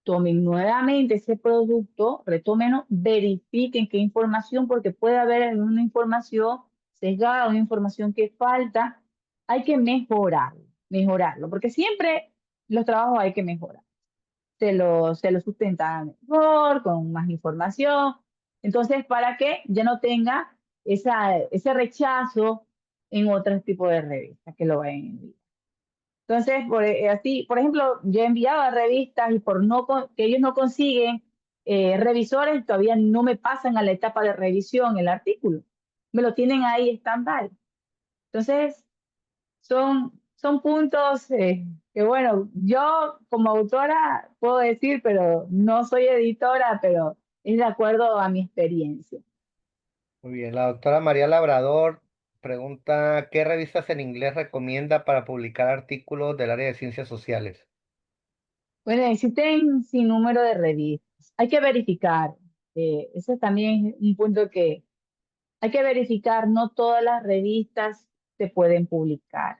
tomen nuevamente ese producto, retómenlo, verifiquen qué información, porque puede haber una información sesgada, una información que falta. Hay que mejorarlo, porque siempre los trabajos hay que mejorar. Se lo sustentan mejor, con más información. Entonces, para que ya no tenga ese rechazo en otros tipos de revistas que lo vayan a enviar. Entonces, así, por ejemplo, yo he enviado a revistas y por que ellos no consiguen revisores, todavía no me pasan a la etapa de revisión el artículo. Me lo tienen ahí stand-by. Entonces, son puntos que, bueno, yo como autora puedo decir, pero no soy editora, pero es de acuerdo a mi experiencia. Muy bien, la doctora María Labrador pregunta, ¿qué revistas en inglés recomienda para publicar artículos del área de ciencias sociales? Bueno, existen sin número de revistas. Hay que verificar. Ese también es un punto que hay que verificar. No todas las revistas se pueden publicar.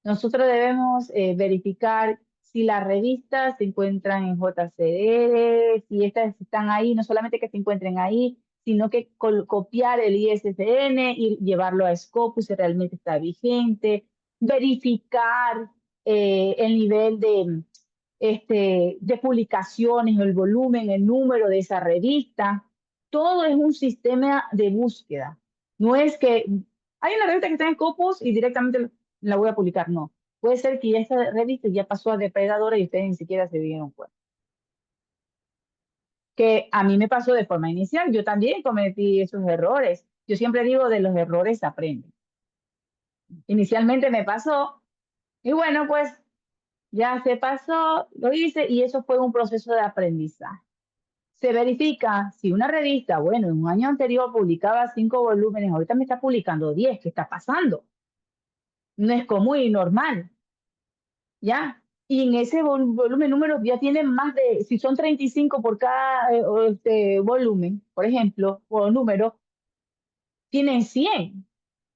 Nosotros debemos verificar si las revistas se encuentran en JCR, si estas están ahí, no solamente que se encuentren ahí, sino que copiar el ISSN y llevarlo a Scopus si realmente está vigente, verificar el nivel de publicaciones, el volumen, el número de esa revista. Todo es un sistema de búsqueda. No es que hay una revista que está en Scopus y directamente la voy a publicar, no. Puede ser que esa revista ya pasó a depredadora y ustedes ni siquiera se dieron cuenta. Que a mí me pasó de forma inicial, yo también cometí esos errores. Yo siempre digo, de los errores se aprende. Inicialmente me pasó y bueno, pues ya se pasó, lo hice y eso fue un proceso de aprendizaje. Se verifica si una revista, bueno, en un año anterior publicaba 5 volúmenes, ahorita me está publicando 10, ¿qué está pasando? No es común y normal. ¿Ya? Y en ese volumen número ya tienen más de, si son 35 por cada volumen, por ejemplo, o número, tienen 100.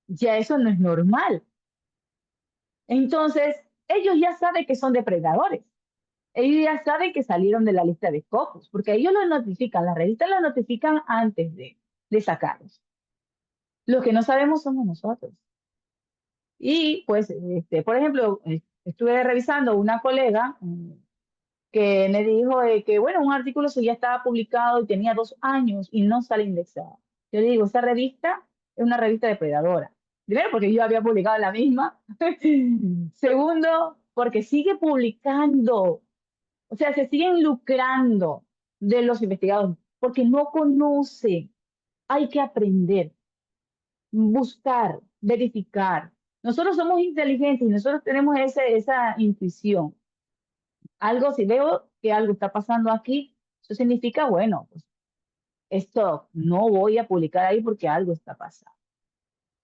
Ya eso no es normal. Entonces, ellos ya saben que son depredadores. Ellos ya saben que salieron de la lista de Scopus, porque ellos lo notifican, las revistas lo notifican antes de sacarlos. Lo que no sabemos somos nosotros. Y pues, por ejemplo, estuve revisando una colega que me dijo que, bueno, un artículo ya estaba publicado y tenía 2 años y no sale indexado. Yo le digo, esa revista es una revista depredadora. Primero, porque yo había publicado la misma. Segundo, porque sigue publicando. O sea, se siguen lucrando de los investigadores porque no conocen. Hay que aprender, buscar, verificar. Nosotros somos inteligentes y nosotros tenemos esa intuición. Algo, si veo que algo está pasando aquí, eso significa, bueno, pues esto no voy a publicar ahí porque algo está pasando.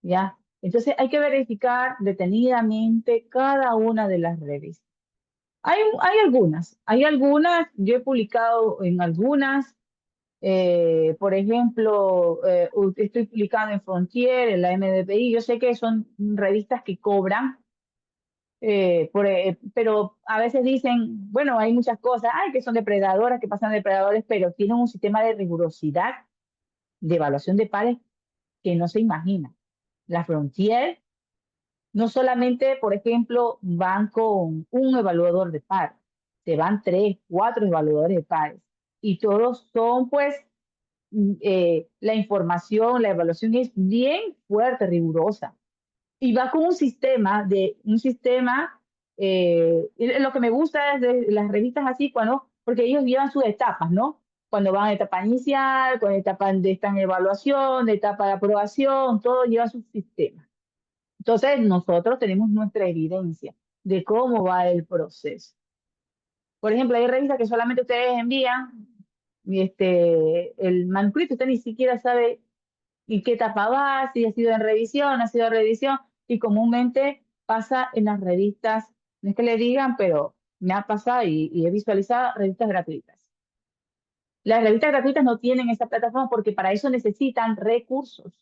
¿Ya? Entonces hay que verificar detenidamente cada una de las revistas. Hay algunas, yo he publicado en algunas, por ejemplo, estoy publicando en Frontier, en la MDPI, yo sé que son revistas que cobran, pero a veces dicen, bueno, hay muchas cosas, ay, que son depredadoras, que pasan depredadores, pero tienen un sistema de rigurosidad, de evaluación de pares que no se imagina. La Frontier no solamente, por ejemplo, van con un evaluador de par, se van 3, 4 evaluadores de pares y todos son, pues, la información, la evaluación es bien fuerte, rigurosa. Y va con un sistema, y lo que me gusta es de las revistas así, porque ellos llevan sus etapas, ¿no? Cuando van a etapa inicial, cuando están en evaluación, de etapa de aprobación, todo lleva su sistema. Entonces, nosotros tenemos nuestra evidencia de cómo va el proceso. Por ejemplo, hay revistas que solamente ustedes envían y el manuscrito, usted ni siquiera sabe en qué etapa va, si ha sido en revisión, ha sido en revisión, y comúnmente pasa en las revistas, no es que le digan, pero me ha pasado y he visualizado revistas gratuitas. Las revistas gratuitas no tienen esa plataforma porque para eso necesitan recursos,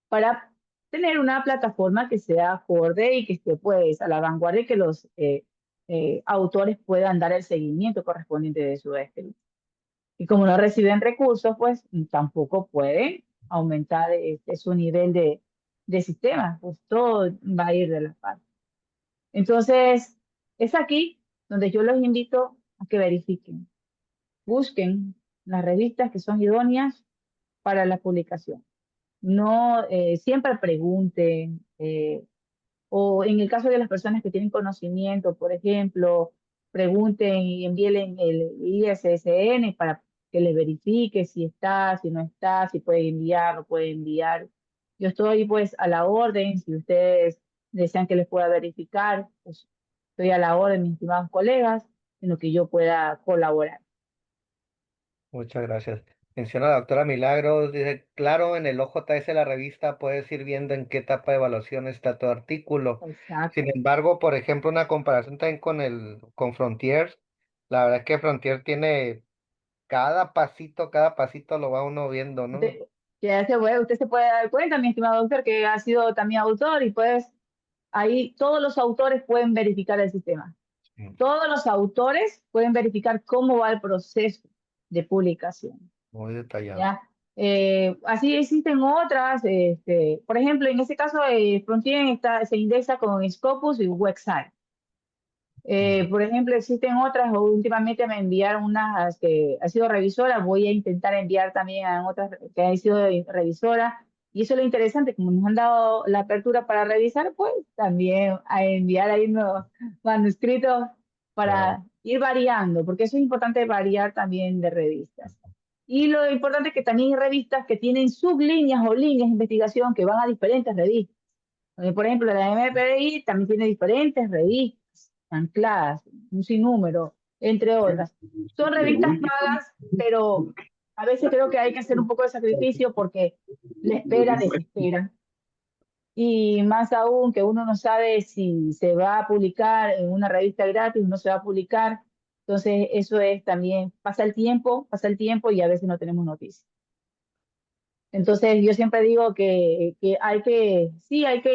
para tener una plataforma que sea acorde y que esté pues a la vanguardia y que los autores puedan dar el seguimiento correspondiente de su escrito. Y como no reciben recursos, pues tampoco pueden aumentar su nivel de sistema, pues todo va a ir de la par. Entonces, es aquí donde yo los invito a que verifiquen, busquen las revistas que son idóneas para la publicación. No siempre pregunten, o en el caso de las personas que tienen conocimiento, por ejemplo, pregunten y envíen el ISSN para que les verifique si está, si no está, si puede enviar, no puede enviar. Yo estoy pues a la orden, si ustedes desean que les pueda verificar, pues estoy a la orden, mis estimados colegas, en lo que yo pueda colaborar. Muchas gracias. Menciona la doctora Milagros, dice, claro, en el OJS la revista puedes ir viendo en qué etapa de evaluación está tu artículo. Sin Exacto. embargo, por ejemplo, una comparación también con Frontiers, la verdad es que Frontier tiene cada pasito lo va uno viendo, ¿no? Usted se puede dar cuenta, mi estimado doctor, que ha sido también autor y pues ahí todos los autores pueden verificar el sistema. Mm, Todos los autores pueden verificar cómo va el proceso de publicación. muy detallado. ¿Ya? Así existen otras, por ejemplo, en este caso, Frontier se indexa con Scopus y Website. Mm. Por ejemplo, existen otras, o últimamente me enviaron unas que ha sido revisora, voy a intentar enviar también a otras que han sido revisora. Y eso es lo interesante, como nos han dado la apertura para revisar, pues también a enviar ahí nuevos manuscritos Claro. para ir variando, porque eso es importante variar también de revistas. Y lo importante es que también hay revistas que tienen sublíneas o líneas de investigación que van a diferentes revistas. Por ejemplo, la MPDI también tiene diferentes revistas ancladas, un sinnúmero, entre otras. Son revistas pagas, pero a veces creo que hay que hacer un poco de sacrificio porque la espera desespera. Y más aún que uno no sabe si se va a publicar en una revista gratis o no se va a publicar. Entonces, eso es también, pasa el tiempo y a veces no tenemos noticias. Entonces, yo siempre digo que sí, hay que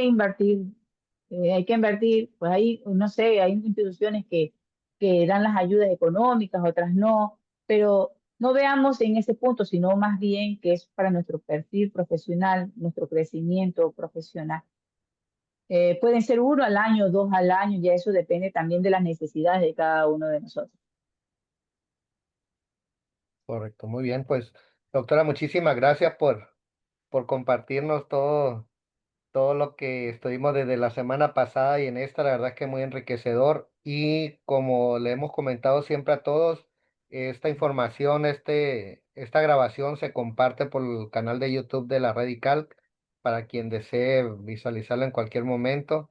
invertir, pues hay, no sé, hay instituciones que dan las ayudas económicas, otras no, pero no veamos en ese punto, sino más bien que es para nuestro perfil profesional, nuestro crecimiento profesional. Pueden ser 1 al año, 2 al año, ya eso depende también de las necesidades de cada uno de nosotros. Correcto, muy bien. Pues, doctora, muchísimas gracias por compartirnos todo lo que estuvimos desde la semana pasada y en esta, la verdad es que muy enriquecedor. Y como le hemos comentado siempre a todos, esta información, esta grabación se comparte por el canal de YouTube de la Radical para quien desee visualizarla en cualquier momento.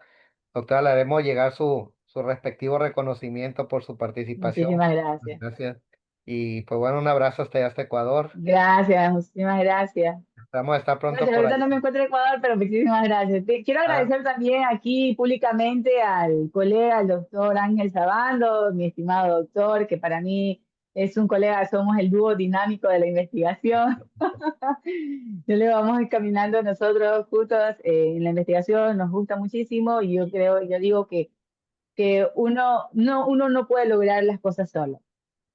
Doctora, le haremos llegar su respectivo reconocimiento por su participación. Muchísimas gracias. Gracias. Y pues bueno, un abrazo hasta allá, hasta Ecuador. Gracias, muchísimas gracias. Vamos a estar pronto Gracias, por ahorita ahí. no me encuentro en Ecuador, pero muchísimas gracias. Quiero Ah, agradecer también aquí públicamente al colega, al doctor Ángel Sabando, mi estimado doctor, que para mí es un colega, somos el dúo dinámico de la investigación. Yo le vamos encaminando nosotros juntos en la investigación, nos gusta muchísimo y yo digo que uno no puede lograr las cosas solo.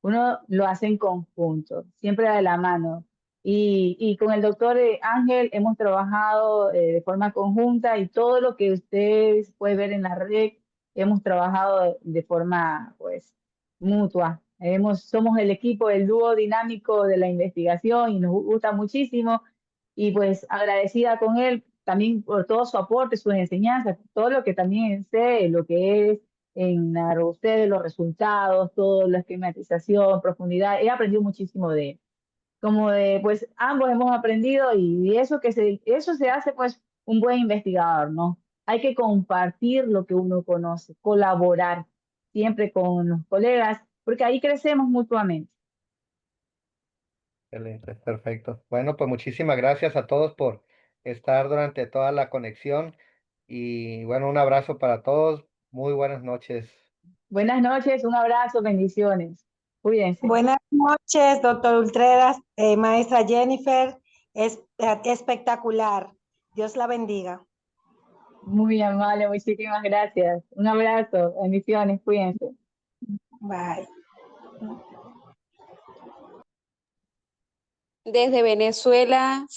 Uno lo hace en conjunto, siempre de la mano. Y con el doctor Ángel hemos trabajado de forma conjunta y todo lo que ustedes pueden ver en la red, hemos trabajado de forma pues mutua. Somos el equipo, el dúo dinámico de la investigación y nos gusta muchísimo. Y pues agradecida con él también por todo su aporte, sus enseñanzas, todo lo que también sé, lo que es en la robustez de los resultados, toda la esquematización, profundidad. He aprendido muchísimo de él. Como de, pues ambos hemos aprendido y eso se hace pues un buen investigador, ¿no? Hay que compartir lo que uno conoce, colaborar siempre con los colegas, porque ahí crecemos mutuamente. excelente, perfecto. Bueno, pues muchísimas gracias a todos por estar durante toda la conexión y bueno, un abrazo para todos. Muy buenas noches. Buenas noches, un abrazo, bendiciones. Cuídense. Buenas noches, doctor Ultreras, maestra Jennifer, es espectacular. Dios la bendiga. Muy amable, muchísimas gracias. Un abrazo, bendiciones, cuídense. Bye. Desde Venezuela,